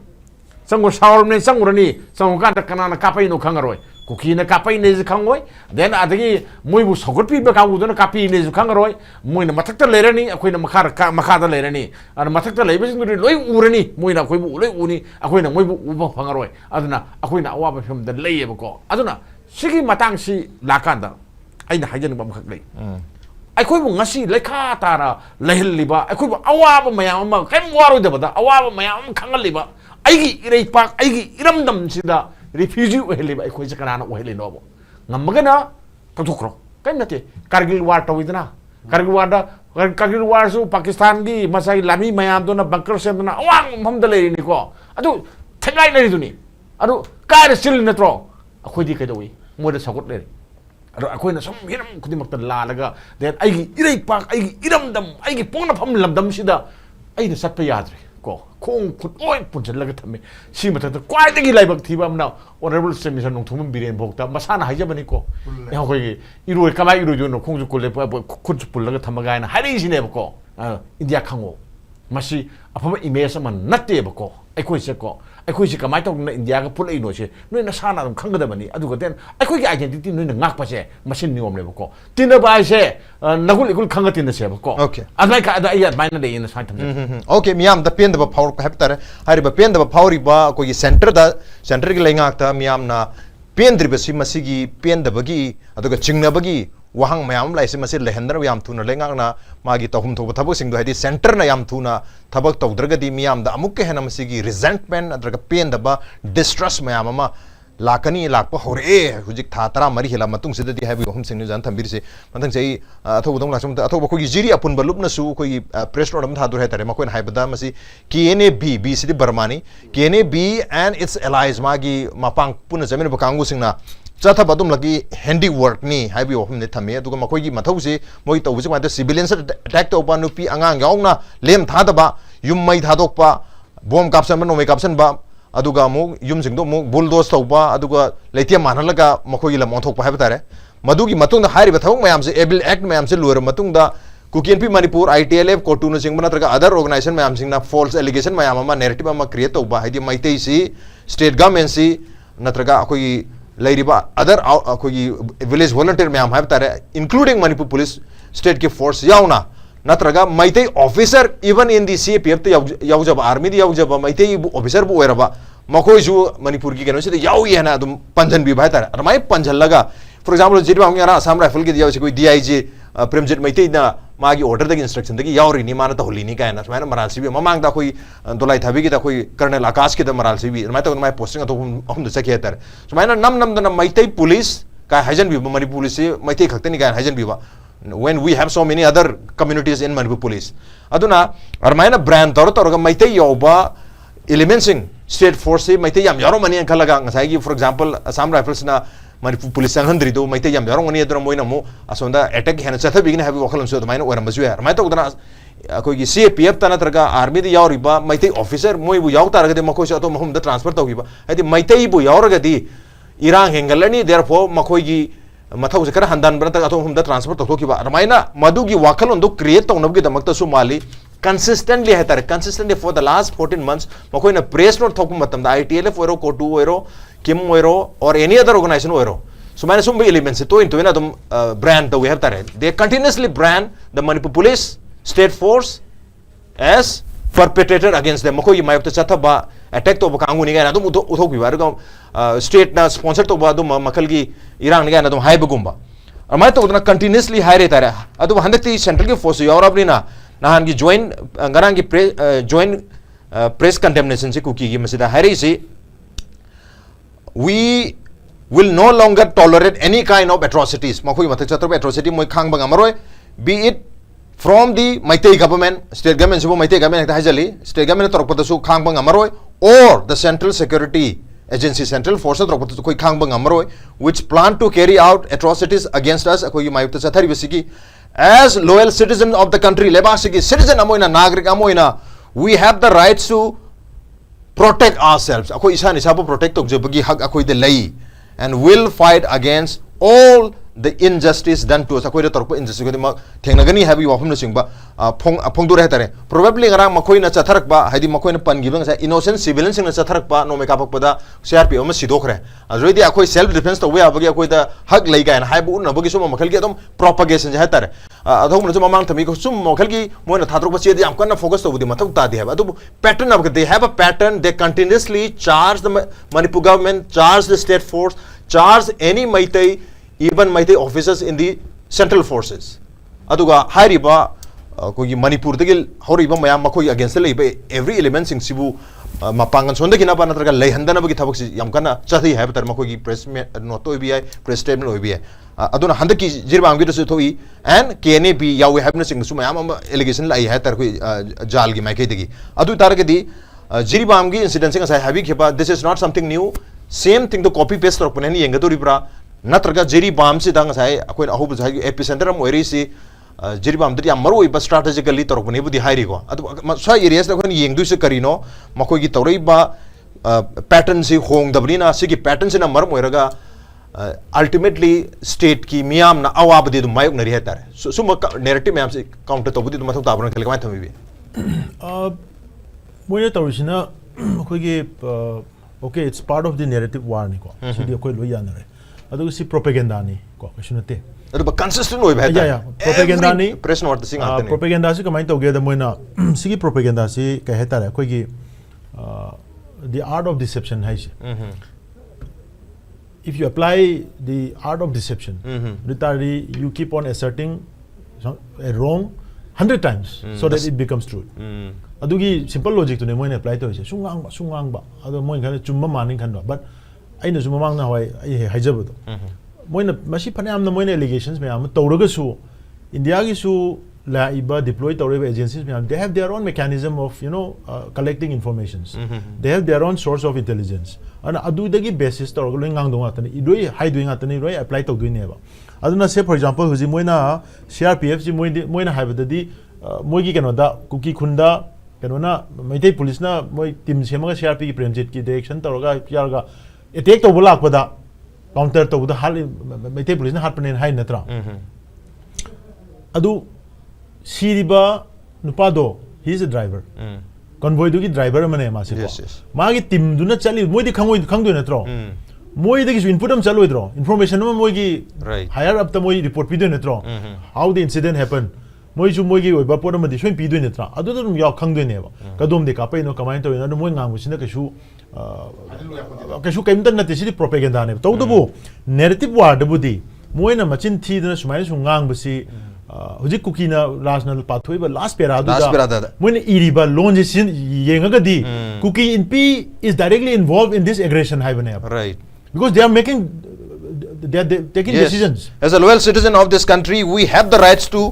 sangur saur ne sangurani sangukan ta kana na kapai no khangaroi kuki na kapai ne ji khangoi then adagi moi bu sogot pi ba kangu duna kapi ne ji khangaroi moi na mathak ta lerani akoi na makha da lerani an mathak ta leibe sing loi urani moi na koi bu loi uni akoi na moi bu uba phangaroi aduna akoi na awa ba phim da lei ba ko aduna sigi matang si lakanda aina hajan ba makhak lei akoi bu ngasi lekha tara lehliba akoi bu awa ba mayam ma kem waro de ba awa ba mayam khangal aigi irei pak aigi iramdam sida refugee wehliba ai khoja kana wehli no ngamagana kathukro kai nate kargil war tawidna kargil war su pakistan gi masai lami mayam dona bunker sem dona awang mamdale ni ko adu thengai le duni adu kai sil netro akhoi di kai dawi moda sagot le adu akhoi na som hiram khudi makta la laga den aigi irei pak aigi iramdam aigi pongna pham lamdam sida ai na satpa yadri ko khong khut oi punchen laga thame si matha kwai tagi laibak thiba amna honorable submission Nongthombam biren bokta masana haijabani ko ya khoi iroi kamai iroi jono khongju kolle khut pul laga thamaga na hari sine ko india khango masi afaba image man natte ko aikoi se ko aikoi si kamai tok na india ga pulai no se noi na sana dum khangada bani adu ga den aikoi gi identity noi na ngak pa se machine niom le ko tin ba se nagul ikul khanga tin se ko adai ka ada iya maina de in sa tham okay miyam da pen da power ko heptare hari ba pen da power ba ko gi center gi lenga ta miyam na pen dri ba si masigi pen da bagi adu ga chingna bagi wahang mayam lai se mase lehendra yam thuna lenga na magi tahum thoba thabak sing do hadi center na yam thuna thabak tawdraga di miyam da amuk ke hena masigi resentment adraga pain da ba distress mayam ama lakani lakpa hore hujik tha tara mari hela matung se di habi hum sing jan thambir se mathang sei atho budong lasum atho ko gi jiri apun balup na su ko press note am tha dur he tare ma ko hai bada masi KNAB B city Burmani KNAB and its allies magi mapang puna jamin ba kangu sing na Chatha badum lagi handiwork ni haibi ohum ne thame aduga makoi gi mathau se moi tawse ma civilians attack to pa nupi angang yaungna lem tha da ba yum mai tha dok pa bom kapsan ma no mai kapsan ba aduga mu yum sing do mu bulldoze to ba aduga leitia manhalaga makoi la monthok pa haibtare madugi matung da hairi ba thau mayam se able act mayam se luar matung da KHURAIJAM Manipur ITLF kotu no sing mana traga other organization mayam sing na false allegation mayam ma narrative ma create to ba haidi maitei si state government si natraga akoi Lairiba other village volunteer mayam haibtare including Manipur police state ke force yauna natraga maitei officer even in the CAPF te yaujaba army di yaujaba maitei officer bu oiraba makoi ju Manipur ki keno se yau ye na dum panjan bi bhaitare armai panjal laga for example JIRIBAM ngara Assam rifle ke yaujse koi DIG premjet maitei na magi order da instruction da yauri ni mana ta holi ni kaina maina maral sibi mamang da koi dolai thabi ki da koi colonel Akash ki da maral sibi mai ta mai posting to hum da sakhe tar so maina nam da maitai police ka hajan bi Manipur police maitai khakte ni ka hajan bi ba when we have so many other communities in Manipur police aduna armaina brand tor ga maitai yoba elements in state force maitai yam yaro mani khalaga ngasai gi for example Assam rifles na Manipur police sanghandri do maitai yam yaro mani aduna moina mo asonda attack hena chatha bigina habi wakhalam so maina oram basu yar mai to dana koi gi CAPF tana traga army di yauri ba maitai officer moi bu yaw tar ga de makoi so to mahum da transfer to gi ba hadi maitai bu yaur ga di irang hengalani therefore makoi gi mathau se kara handan bra ta atom hum da transfer to ki ba ramaina madu gi wakhalon do create to nab gi damak ta su mali consistently hatar consistently for the last 14 months makoi na press note thok matam da ITLF oiro kotu oiro kim oiro or any other organization oiro so maina sum elements to into na dum brand that we have tare they continuously brand the Manipur police state force as perpetrated against them makoi mai ta chatha ba attack to ba kangu ni ga na dum uthok bi ba ro state na sponsor to ba dum makal gi irang ni ga na dum hai bugumba amai to na continuously hai re tare adu handati central gi force europe ni na nahan gi join ngarang gi join press condemnation se kuki gi masida hari si we will no longer tolerate any kind of atrocities makoi mathak chatra atrocity moi khang bang amaroi be it from the Maitai government state government subo Maitai government ta hajali state government torpata su khang bang amaroi or the central security agency central force torpata su koi khang bang amaroi which plan to carry out atrocities against us koi mayukta chathari besigi as loyal citizen of the country lebasiki citizen amoina nagrik amoina we have the rights to protect ourselves akoi isa ni sabu protect tok jebagi hak akoi de lei and will fight against all the injustice done to us akoi de torpo injustice ko ma thengnagani habi wafum na singba phong dure hetare probably ngarang makoi na chatharak ba haidi makoi na pan gibang sa innocent civilians na chatharak ba no me kapak pada CRP ma sidokre azredi akoi self defense to we abagi akoi da hak lei ga na haibu na bagi suma makhal gi adom propagation ja hetare adhom na suma mang thami ko sum makhal gi moina thatrok ba che yam kana focus to budi mathok ta di haba adu pattern of they have a pattern they continuously charge the Manipur government charge the state force charge any Maitai even Maitai officers in the central forces aduga hairiba kogi Manipur dagil horiba mayam makoi against the lebe every element sing sibu mapangan sonda kina pa natraga leihandana bagi thabak si yam kana chathi hai tar makoi press note bi ai press statement oi bi ai aduna handaki JIRIBAM gi so thoi and KNAB yawe have na sing su mayam allegation lai hai tar koi jal gi maikai dagi adu tar ke di JIRIBAM gi incident sing sai habi kheba this is not something new same thing to copy paste tor punani yenga to ribra natraga JIRIBAM si dang sai akoi ahu sai epicenter am oiri si JIRIBAM dri amaru iba strategically torpani budi hairi ko adu sa areas da khon yengdu se karino makoi gi torei ba pattern si hong dabni na si gi pattern se na mar moiraga ultimately state ki miyam na awab de du mayuk nari hetare so narrative miyam se counter to budi du mathok tabron khel kamai thami bi moina tawishina khoi gi okay it's part of the narrative war ni ko si di khoi lo yanare adu si propaganda ni ko kashunate adu ba consistent oi bhai ya propaganda ni press note sing atane propaganda si kamai toge da moina sigi propaganda si ka hetare koi gi the art of deception hai si if you apply the art of deception literally you keep on asserting a wrong 100 times so that it becomes true adugi simple logic to ne moina apply to se sungang ba adu moina kan chumma maning kan do but aina suma mang na hoi ai haijabado moina masi phanam na moina allegations me am tawraga su India gi su la iba deploy tawreba agencies me they have their own mechanism of collecting informations they have their own source of intelligence and adu dagi basis tawraga lo ngang do atani idoi hai doing atani roi apply to doing neba aduna say for example huji moina CRPF ji moina haibadadi moigi keno da kuki khunda keno na maitai police na moi team semaga CRP ki premjit ki direction tawraga yarga attack to bulak pada counter to the hal maitai police na hatpanen hai natra adu siriba nupado he is a driver convoy du ki driver mane ma se ma gi team du na chali moi di khangdoi natro moi de ki input am chaloi dro information ma moi gi higher up ta moi report pi doi natro how the incident happened moi ju moi gi oi ba por ma di soin pi doi natra adu dum yaw khangdoi ne ba kadom de ka pai no kamai to na moi ngang busina ka shu kaimtan na tisi propaganda ne to bu narrative war de budi moina machin thi dana sumai su ngang basi hujik kukina national pathway ba last pera da moina iriba lonje sin yenga ga di kuki in P is directly involved in this aggression haibane right because they are making they are taking decisions as a loyal citizen of this country we have the rights to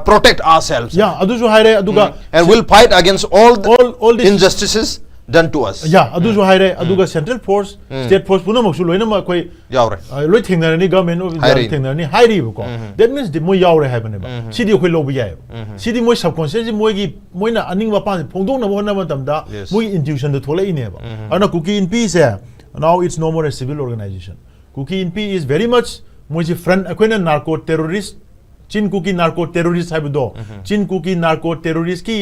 protect ourselves adu jo haire aduga and will fight against all these injustices done to us adu jo haire aduga central force state force puna moksu loina ma koi yaure loi thengna ni government of thengna ni hairi ko that means the moi yaure haibane ba sidi khoi lobi yai sidi moi subconscious moi gi moina aning ba pa phongdong na hona ma tamda moi intuition de tholai ne ba ana cookie in peace now it's no more a civil organization cookie in peace is very much moi ji front akoina narco terrorist chin cookie narco terrorist haibdo chin cookie narco terrorist ki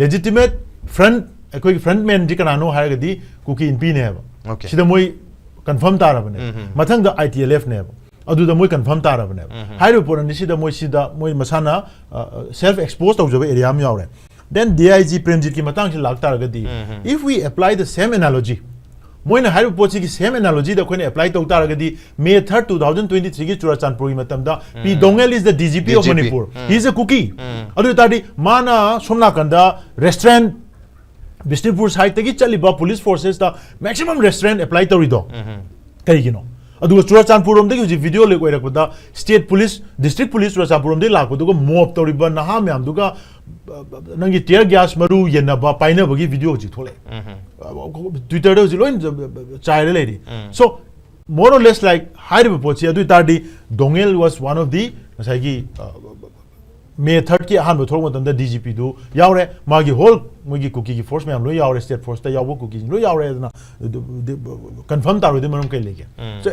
legitimate front akoi front man ji kana no haigadi cookie in p ne ba sida moi confirm tarabane mathang da ITLF ne ba adu da moi confirm tarabane hairu por ni sida moi masana self exposed tawjaba area am yaure then DIG premjit ki matang si lag taragadi if we apply the same analogy moina hairu pochi ki same analogy da koine apply to taragadi May 3rd 2023 ki Churachandpur ki matamda P Dongel is the DGP of Manipur he is a cookie adu tadi mana somna kanda restaurant Bishnupur side tagi chaliba police forces da maximum restaurant apply tawrido kaigino adu Churachandpur rom dagi video le ko rakda state police district police Churachandpur rom de lakko duga mob tawriba na ha myam duga nangi tear gas maru yenna ba paina bagi video ji thole Twitter de loin chaire lady so more or less like high reports adu tardi Dongel was one of the ngasi May 3rd ki ahan thorong matam da DGP do yaure magi whole mogi cookie ki force me am lo yaure state force ta yawo cookie lo yaure na confirm ta ro de manam kai leke so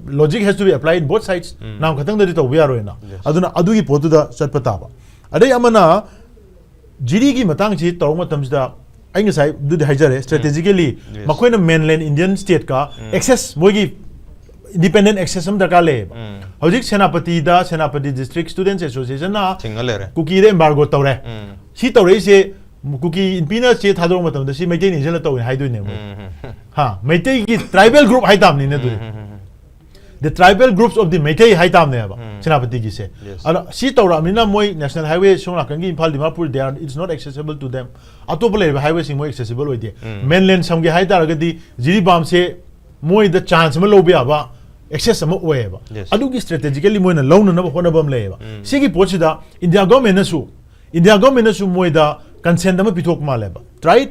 logic has to be applied in both sides now khatang da to we are na aduna adu gi potu da chat pata ba adai amana jiri gi matang chi thorong matam da ai ngai du de haijare strategically makoina mainland Indian state ka access mogi independent access हम दरकार ले हौजिक सेनापति district students association ना cookie दे embargo तौरे सी तौरे से cookie इनपीना से थादों मतम दसी मैटे निजल तौरे हाइदो ने हाँ मैटे की tribal group हाइदाम ने दूरी the tribal groups of the मैटे हाइदाम ने अब सेनापति की से और सी तौरा मिना मोई national highway सोना कंगी Imphal Dimapur they are it's not accessible to them अतोप ले highway सिंह मोई accessible होती है mainland समगे हाइदार गदी जिरीबाम से मोई the chance में लोबे आबा access sama oeba adugi strategically moina lawna na hona bam leba sigi pochida India government na su moida consent ma pitok ma leba right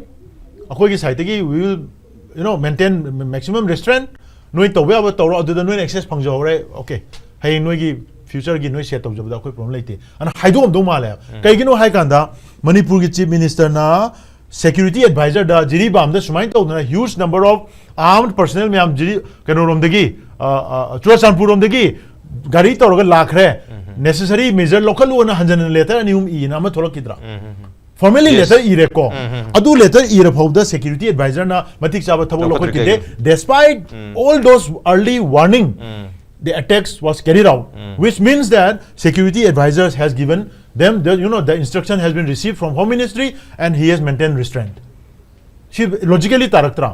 akoi gi site gi we will maintain maximum restraint noi to we aba tawro adu da noi access phangjo re okay hay noi gi future gi noi set tawjo da koi problem leite ana haidom do ma le kai gi no hai kanda Manipur gi chief minister na security advisor da JIRIBAM da sumain to na huge number of armed personnel me am jiri kano rom dagi Churasanpur rom dagi gari tawra lakre necessary measure local one hanjan letter anium e na ma tholok kidra formally letter e reko adu letter e repho the security advisor na matik chaba thabo local kide despite all those early warning the attacks was carried out which means that security advisors has given them the instruction has been received from home ministry and he has maintained restraint she logically taraktra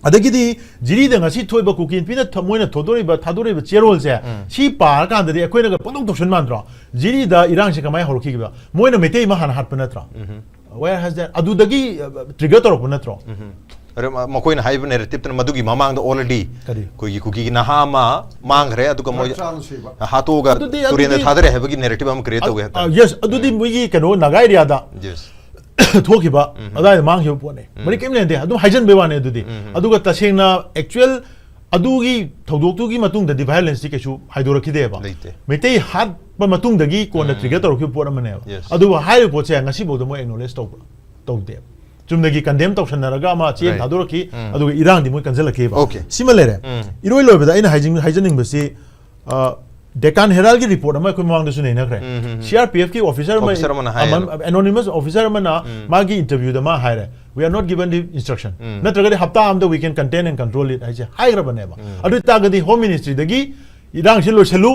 adagidi jiri da ngasi thoiba kukin pina moina thodoriba thadoriba cherol se si par kan da ekoi na pondong toction mandra jiri da irang se kamai horoki ba moina metei ma han hat panatra where has that adu dagi trigger tor panatra अरे मकोइन HYBE narrative तन मधुगी ममांग the already कोई cookie ना हामा मांग रहे अदुक मोय हातोगा Tourane थादरे हैबगी narrative हम create हो गया यस अदुदी मुगी कनो नगाई रियादा यस थोकिबा अदाय मांग हिउ पोने मरि केम लेंदे अदु हाइजन बेवाने अदुदी अदुगा तसेंगना एक्चुअल अदुगी थौदोक्तुगी मतुंग द वायलेंस ति केसु हाइदोरखि देबा मेते हात प मतुंग दगी कोन ट्रिगर तोरखि पोर मने अदु हाइ पोचे ngasi बोद मोय एक्नॉलेज तौदे चुमदगी कंडेम तौसनरगा मा चेन थादोरखि अदुगा इरांग दि मोय कंजलखि बा सिमलेरे इरोय लोबदा इन हाइजनिंग बसी डेकान हेराल्ड की रिपोर्ट अमा कोइ मांग दसु नै नखरे सीआरपीएफ की ऑफिसर एनोनिमस ऑफिसर मना मागी इंटरव्यू द मा हायरे we are not given the instruction natraga hafta amda we can contain and control it aise haigra baneba adu tagadi home ministry dagi irang silo selu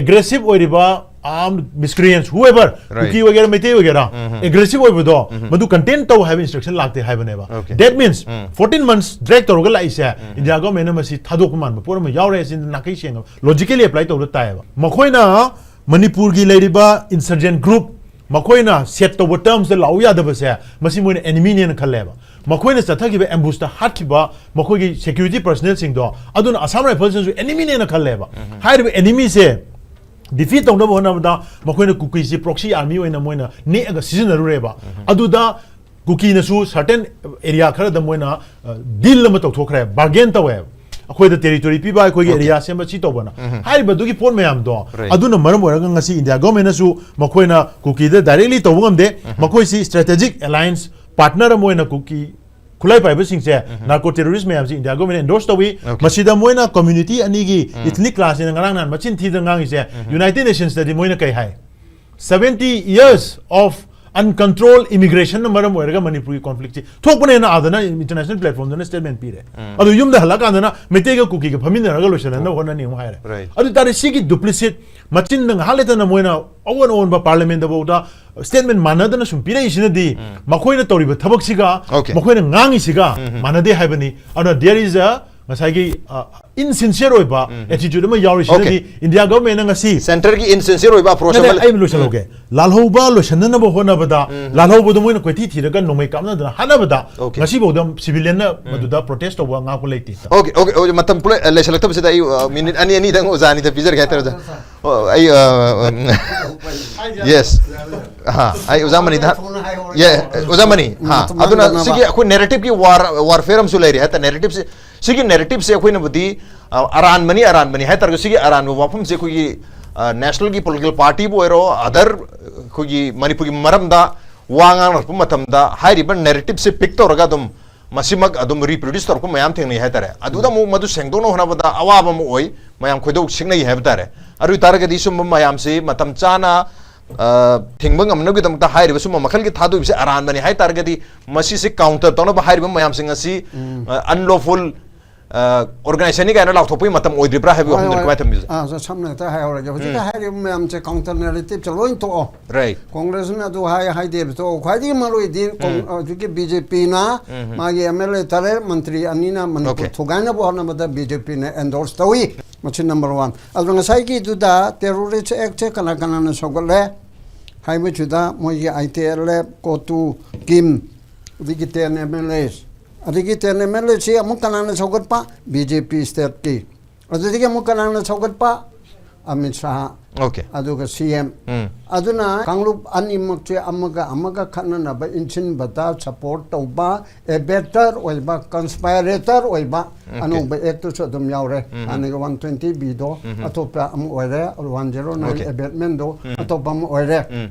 aggressive oiriba armed miscreants whoever kuki wagera mete wagera aggressive oibodo madu contain to have instruction lakte hai baneba that means 14 months drag toroga laise india government masi thadok man por ma yaure sin nakai seng logically apply to ta ba makhoina manipur gi leiriba insurgent group makoina set to terms the law yadaba se masi moina enemy ne khaleba makoina chathaki ba ambush ta hatkiba makogi security personnel sing do aduna assam rifles su enemy ne khaleba haiba enemy se defeat tong da bona da makoina kuki si proxy army oina moina ne aga season reba aduda kuki na su certain area khara da moina deal ma to thokre bargain tawe अखोई the territory पीबा अखोई area same छि तोबना हाइबा दुगी पोन मयाम दो अदुना मरम ओरगा ngasi India government सु मखोइना कुकी द directly तोबगम दे मखोइ सि स्ट्रेटेजिक अलायंस पार्टनर मोइना कुकी खुलाई पाइब सिंग से नार्को टेररिस्ट मयाम सि इंडिया गवर्नमेंट एंडोर्स तोबी मसिदा मोइना कम्युनिटी अनि गी इथनिक क्लास इन ngarang nan machin thi द ngang से यूनाइटेड नेशंस द मोइना kai hai 70 years of uncontrolled immigration na maram oiraga manipur conflict thokpane na adana international platform na statement pire adu yum da halaka na mete ga kuki ga famine raga loshana na hona ni haire adu tare sigi duplicate machin nang haleta na moina on ba parliament da boda statement manada na sum pire isina di makoina toriba thabak siga makoina ngangi siga manade haibani adu there is a masagi insincere oiba attitude ma yauri shidi india government ngasi center ki insincere oiba approach ma ai lo chaloge lalhoba lo shanna ba hona bada lalhoba do moina kweti thiraga nomai kamna da hana bada ngasi bodam civilian na maduda protest oba nga ko leiti okay matam pule le select ba sida minute ani dang ozani da pizar gaiter da ai yes ha ai uzamani da yeah uzamani ha aduna sigi ko narrative ki warfare am sulai re ta narrative sigi narrative se ko na budi aran mani hai tar sigi aran wa fam se ko national ki political party bo ero other khogi Manipur ki maramda wangang rakpa matamda hai riban narrative se pick to raga dum masimak adum reproduce tor ko mayam thengni hai tare aduda mu madu sengdono hona bada awaba mu oi mayam khoidok singnai hai tare aru targa di sum mayam se matam chana thingba ngamna gi damta hai riba sum makhal ki thadu se aran bani hai targa di masi se counter tono ba hai riba mayam sing asi unlawful organization ni ga na lakthopi matam oi dibra hai bi hom der tham bi samna ta hai ora jo ji hai ri mayam che counter narrative chaloin to right congress na do hai de to khadi maroi di ki bjp na magi mla tare mantri anina manipur thogana bo na bada bjp ne endorse tawi machin number 1 adranga sai ki du da terrorist act che kana kana na sogole hai me chuda moi itl ko tu kim digite ne mls adigi tene mele si amu kanana sogat pa BJP state ki adigi amu kanana sogat pa Amit Shah okay aduga CM aduna kanglup animak che amaga khanana ba inchin bata support tauba a better oiba conspirator oiba anu ba ek to sodum yaure ani 120 b do atopa am oire 109 abatement do atopa am oire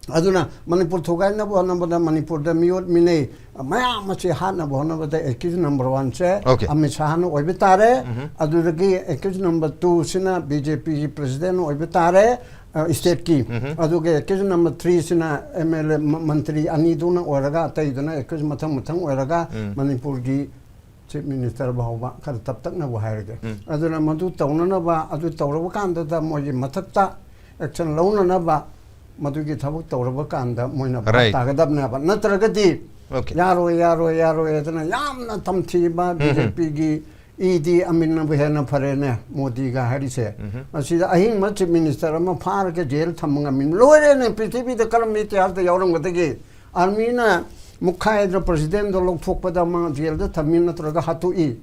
aduna Manipur thogai na bo na bada Manipur da miot mine maya machi hana bo na bada ekis number 1 che Amit Shah no oibitare aduragi ekis number 2 sina BJP president oibitare state ki aduge ekis number 3 sina MLA mantri ani duna oraga tai duna ekis mathang oraga Manipur gi chief minister bawa kar tab tak na bo hairge aduna madu tauna na ba adu tawra kan da moji mathakta action launa na ba Madugi Tabuk Toraba Kanda, Moina Tagadabna, Natragadi, Yaro, Yam Tamtiba, BJP, ED, Amina Vihana Parene, Modiga Harise. I see the Ahin much minister, I'm a park jail, Tamangamin, lower and PTP, the calamity of the Yoram with the gate. Armina Mukai, the president, the Lokpopadama jail, the Tamina Traga Hatu E.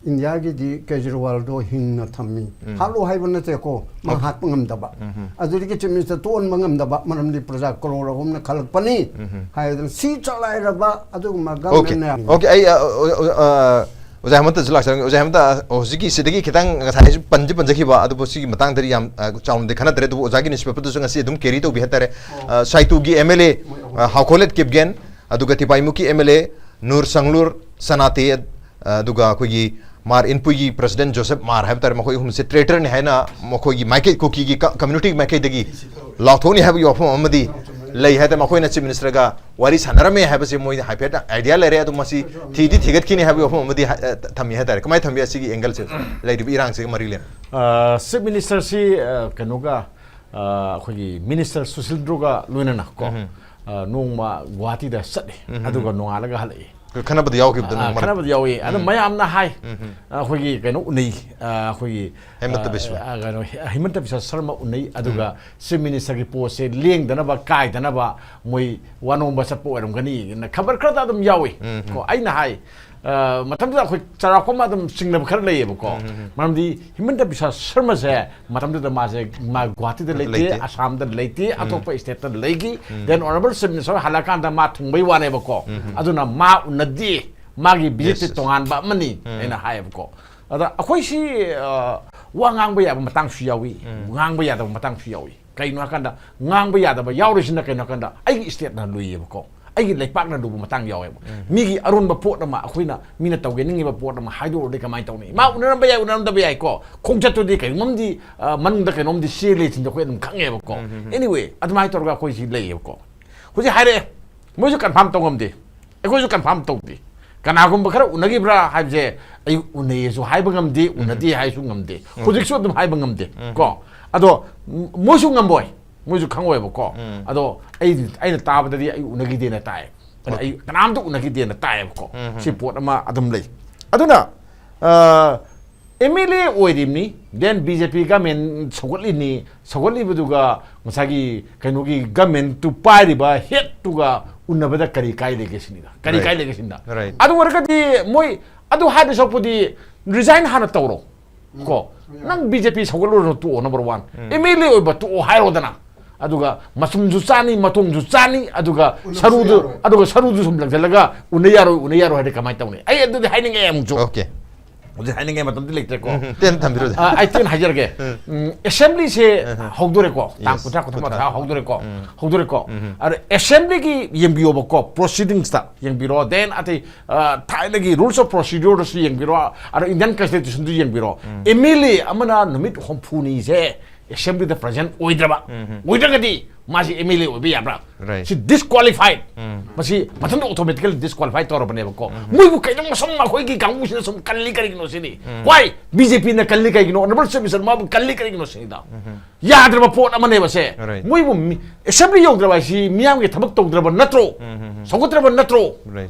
India di Kejriwal do hinna thammi halu haibana te ko ma hat pangam daba aduri ke minister to on mangam daba manam di praja kolora homna khalak pani haidan si chalai raba adu magam ne okay ai Ozai Hemanta jilak sarang Ozai Hemanta osiki sidagi kitang thai panji ba adu bosi matang dari yam chaun de khana tere du ozagi newspaper du sanga si dum keri to bihatare saitu gi MLA hakolet kipgen adu gati paimuki MLA Nur Sanglur Sanate aduga kogi Mar Inpugi President Joseph Mar have there Mako se traitor in Hena Mokogi Mike Cookie community Make degi Lautoni have you of Mamadi Lay had a Makoina Chief Minister what is Hanarame have a similar hypeta ideal area to Masi Tidi Tigatkini have you of Mamadi Tami Hatter come Tamia Sigi Engels like Irang Marillion Chief Minister si Kanoga Minister Susil Droga Lunana Noma Guati da Sadi Aduga no Alaga Hale Kana bad yaw kib dan kana bad yawi ada mayam na hai khogi kaino unai khogi hemanta biswa agano hemanta biswa sarma unai aduga chief minister ki post se leng dana ba kai dana ba moi wanom ba sapo eram gani na khabar khara adum yawi ko aina hai matam da khoi chara ko ma dum singna khar lei ba ko mamdi hemanta biswa sarma se matam da ma se ma gwati da leite assam da leite atopa state da leigi then honorable chief minister halakan da ma thungbai wane ba ko aduna ma nadi magi bijit tongan ba mani ena hayab ko ada akhoi si wangang ba ya matang fiyawi ngang ba ya da matang fiyawi kaino kanda ngang ba ya da ba yawrisina kaino kanda ai state na lui ko ai leipak na du matang yawe migi arun ba pot ma akhoina mina tawge ningi ba pot ma haido de kamai tawni ma unan ba ya unan da ba ya ko khongchat to di kai ngomdi man da kai ngomdi sele tin da ko dum khange ba ko anyway admai torga khoi si lei ko khoji haire mo ju confirm tawngomdi Aku confirm tawdi kana gum bakara unagi bra haje ai unai su hai bangam di unadi hai su ngamde hojik su dum hai bangam de ko ado mo su ngamboi mo su khangoi ba ko ado ai ta ba di ai unagi de na tai ai kanam du unagi de na tai ko si pot ama adum lei aduna MLA oidimni then BJP government sogoli buduga masagi kainogi government tu pari ba het tuga unabada kari kai legasinida kari kai legasinda adu warkati moi adu hade sopudi resign hana tawro ko nang BJP sogolo tu number 1 MLA oiba tu hairo dana aduga masum jusani matung jusani aduga sarudu sumlang jalaga unayaro hade kamai tawni ai adu hiding am jo okay ꯍꯧꯖꯤꯛ ꯍꯥꯏꯅꯤꯡꯉꯥꯏ ꯃꯇꯝꯗꯤ ꯂꯩꯇ꯭ꯔꯦꯀꯣ ten ꯊꯝꯕꯤꯔꯣ ꯑꯩ ten ꯍꯥꯏꯖꯔꯒꯦ ꯑꯦꯁꯦꯝꯕ꯭ꯂꯤꯁꯦ ꯍꯧꯗꯣꯔꯦꯀꯣ ꯇꯥꯡ 30 ꯍꯧꯗꯣꯔꯦꯀꯣ ꯑꯗ ꯑꯦꯁꯦꯝꯕ꯭ꯂꯤꯒꯤ ꯌꯦꯡꯕꯤꯌꯣꯕꯀꯣ ꯄ꯭ꯔꯣꯁꯤꯗꯤꯡꯁꯇ ꯌꯦꯡꯕꯤꯔꯣ then ꯑꯇꯩ ꯊꯥꯏꯅꯒꯤ rules of ꯄ꯭ꯔꯣꯁꯤꯗ꯭ꯌꯨꯔꯗꯁꯨ ꯌꯦꯡꯕꯤꯔꯣ ꯑꯗ ꯏꯟꯗꯤꯌꯟ ꯀꯟꯁꯇꯤꯇ꯭ꯌꯨꯁꯟꯗꯨ ꯌꯦꯡꯕꯤꯔꯣ ꯑꯦꯝ.ꯑꯦꯜ.ꯑꯦ ꯑꯃꯅ ꯅꯨꯃꯤꯠ 60ꯅꯤꯁꯦ ꯑꯦꯁꯦꯝꯕ꯭ꯂꯤꯗ ꯄ꯭ꯔꯖꯦꯟ ꯑꯣꯏꯗ꯭ꯔꯒꯗꯤ ꯃꯥꯁꯤ ꯑꯦꯝ.ꯑꯦꯜ.ꯑꯦ ꯑꯣꯏꯕ ꯌꯥꯕ꯭ꯔꯥ ꯁꯤ ꯗꯤꯁꯀ꯭ꯋꯥꯂꯤꯐꯥꯏꯠ ꯃꯁꯤ ꯃꯊꯟꯇ ꯑꯣꯇꯣꯃꯦꯇꯤꯀꯦꯜꯂꯤ ꯗꯤꯁꯀ꯭ꯋꯥꯂꯤꯐꯥꯏ ꯇꯧꯔꯕꯅꯦꯕꯀꯣ ꯃꯣꯏꯕꯨ ꯀꯩꯗꯧꯅ ꯁꯨꯝ ꯑꯩꯈꯣꯏꯒꯤ ꯀꯥꯡꯕꯨꯁꯤꯅ ꯁꯨꯝ ꯀꯜꯂꯤ ꯀꯔꯤꯒꯤꯅꯣ ꯁꯤꯅꯤ ꯋꯥꯏ ꯕꯤ.ꯖꯦ.ꯄꯤꯅ ꯀꯜꯂꯤ ꯀꯔꯤꯒꯤꯅꯣ ꯑꯣꯅꯔꯦꯕꯜ ꯆꯤꯐ ꯃꯤꯅꯤꯁꯇꯔ ꯃꯥꯕꯨ ꯀꯜꯂꯤ ꯀꯔꯤꯒꯤꯅꯣ ꯁꯤꯅꯤꯗ ꯌꯥꯗ꯭ꯔꯕ ꯄꯣꯠ ꯑꯃꯅꯦꯕ ꯁꯦ ꯃꯣꯏꯕꯨ ꯑꯦꯁꯦꯝꯕ꯭ꯂꯤ ꯌꯧꯗ꯭ꯔꯕ ꯍꯥꯏꯁꯤ ꯃꯤꯌꯥꯝꯒꯤ ꯊꯕꯛ ꯇꯧꯗ꯭ꯔꯕ ꯅꯠꯇ꯭ꯔꯣ ꯁꯧꯒꯠꯇ꯭ꯔꯕ ꯅꯠꯇ꯭ꯔꯣ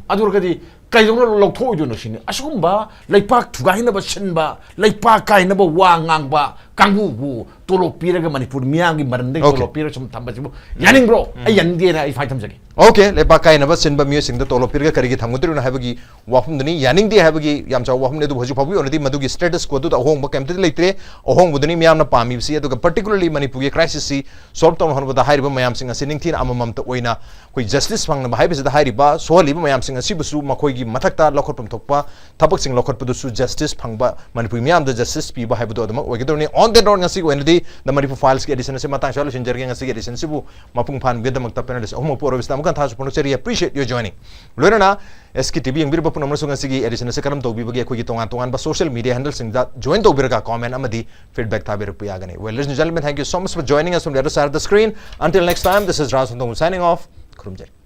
ꯑꯗꯨ ꯑꯣꯏꯔꯒꯗꯤ ꯀꯩꯗꯧꯅ ꯂꯧꯊꯣꯛꯑꯣꯏꯗꯣꯏꯅꯣ ꯁꯤꯅꯤ ꯑꯁꯤꯒꯨꯝꯕ ꯂꯩꯄꯥꯛ ꯊꯨꯒꯥꯏꯅꯕ ꯁꯤꯟꯕ ꯂꯩꯄꯥꯛ ꯀꯥꯏꯅꯕ ꯋꯥ ꯉꯥꯡꯕ ꯀꯥꯡꯕꯨꯕꯨ ꯇꯣꯂꯣꯞ ꯄꯤꯔꯒ ꯃꯅꯤꯄꯨꯔ ꯃꯤꯌꯥꯝꯒꯤ ꯃꯔꯝꯗꯒꯤ ꯇꯣꯂꯣꯞ ꯄꯤꯔꯒ ꯁꯨꯝ ꯊꯝꯕꯁꯤꯕꯨ ꯌꯥꯅꯤꯡꯕ꯭ꯔꯣ ꯑꯩ ꯌꯥꯅꯤꯡꯗꯦꯅ ꯑꯩ ꯐꯥꯏ ꯊꯝꯖꯒꯦ Okay, lepa kai na ba sin ba music da tolo pirga karigi thamudru na habagi wafum dani yaning di habagi yam chaw wafum ne du hoji phabi onadi madu gi status ko du da hong ba kemte leitre ohong budani miyam na pami si adu particularly manipur gi crisis si solve ton hon ba hairi ba mayam singa sining thin amamam ta oina koi justice phang na ba haibi da hairi ba sohali ba mayam singa si busu makoi gi mathak ta lokhot pam thokpa thabak sing lokhot pu du su justice phang ba manipur miyam da justice pi ba haibu do adama ogi dorni on the door ngasi oinadi the manipur files gi edition se matang shalo sin jerge ngasi gi edition sibu mapung phan gedamak ta panelist ohmo poro bistam kan tha su pono cheri appreciate your joining. Loirana SKTV yung birba puno naman sige edition na sa karam tawbi bagi ako gitongan ba social media handles sing that join tawbi ka comment amadi feedback tabi rupiya gani. Well, ladies and gentlemen, thank you so much for joining us from the other side of the screen. Until next time, this is Raz signing off. Kurumjeri.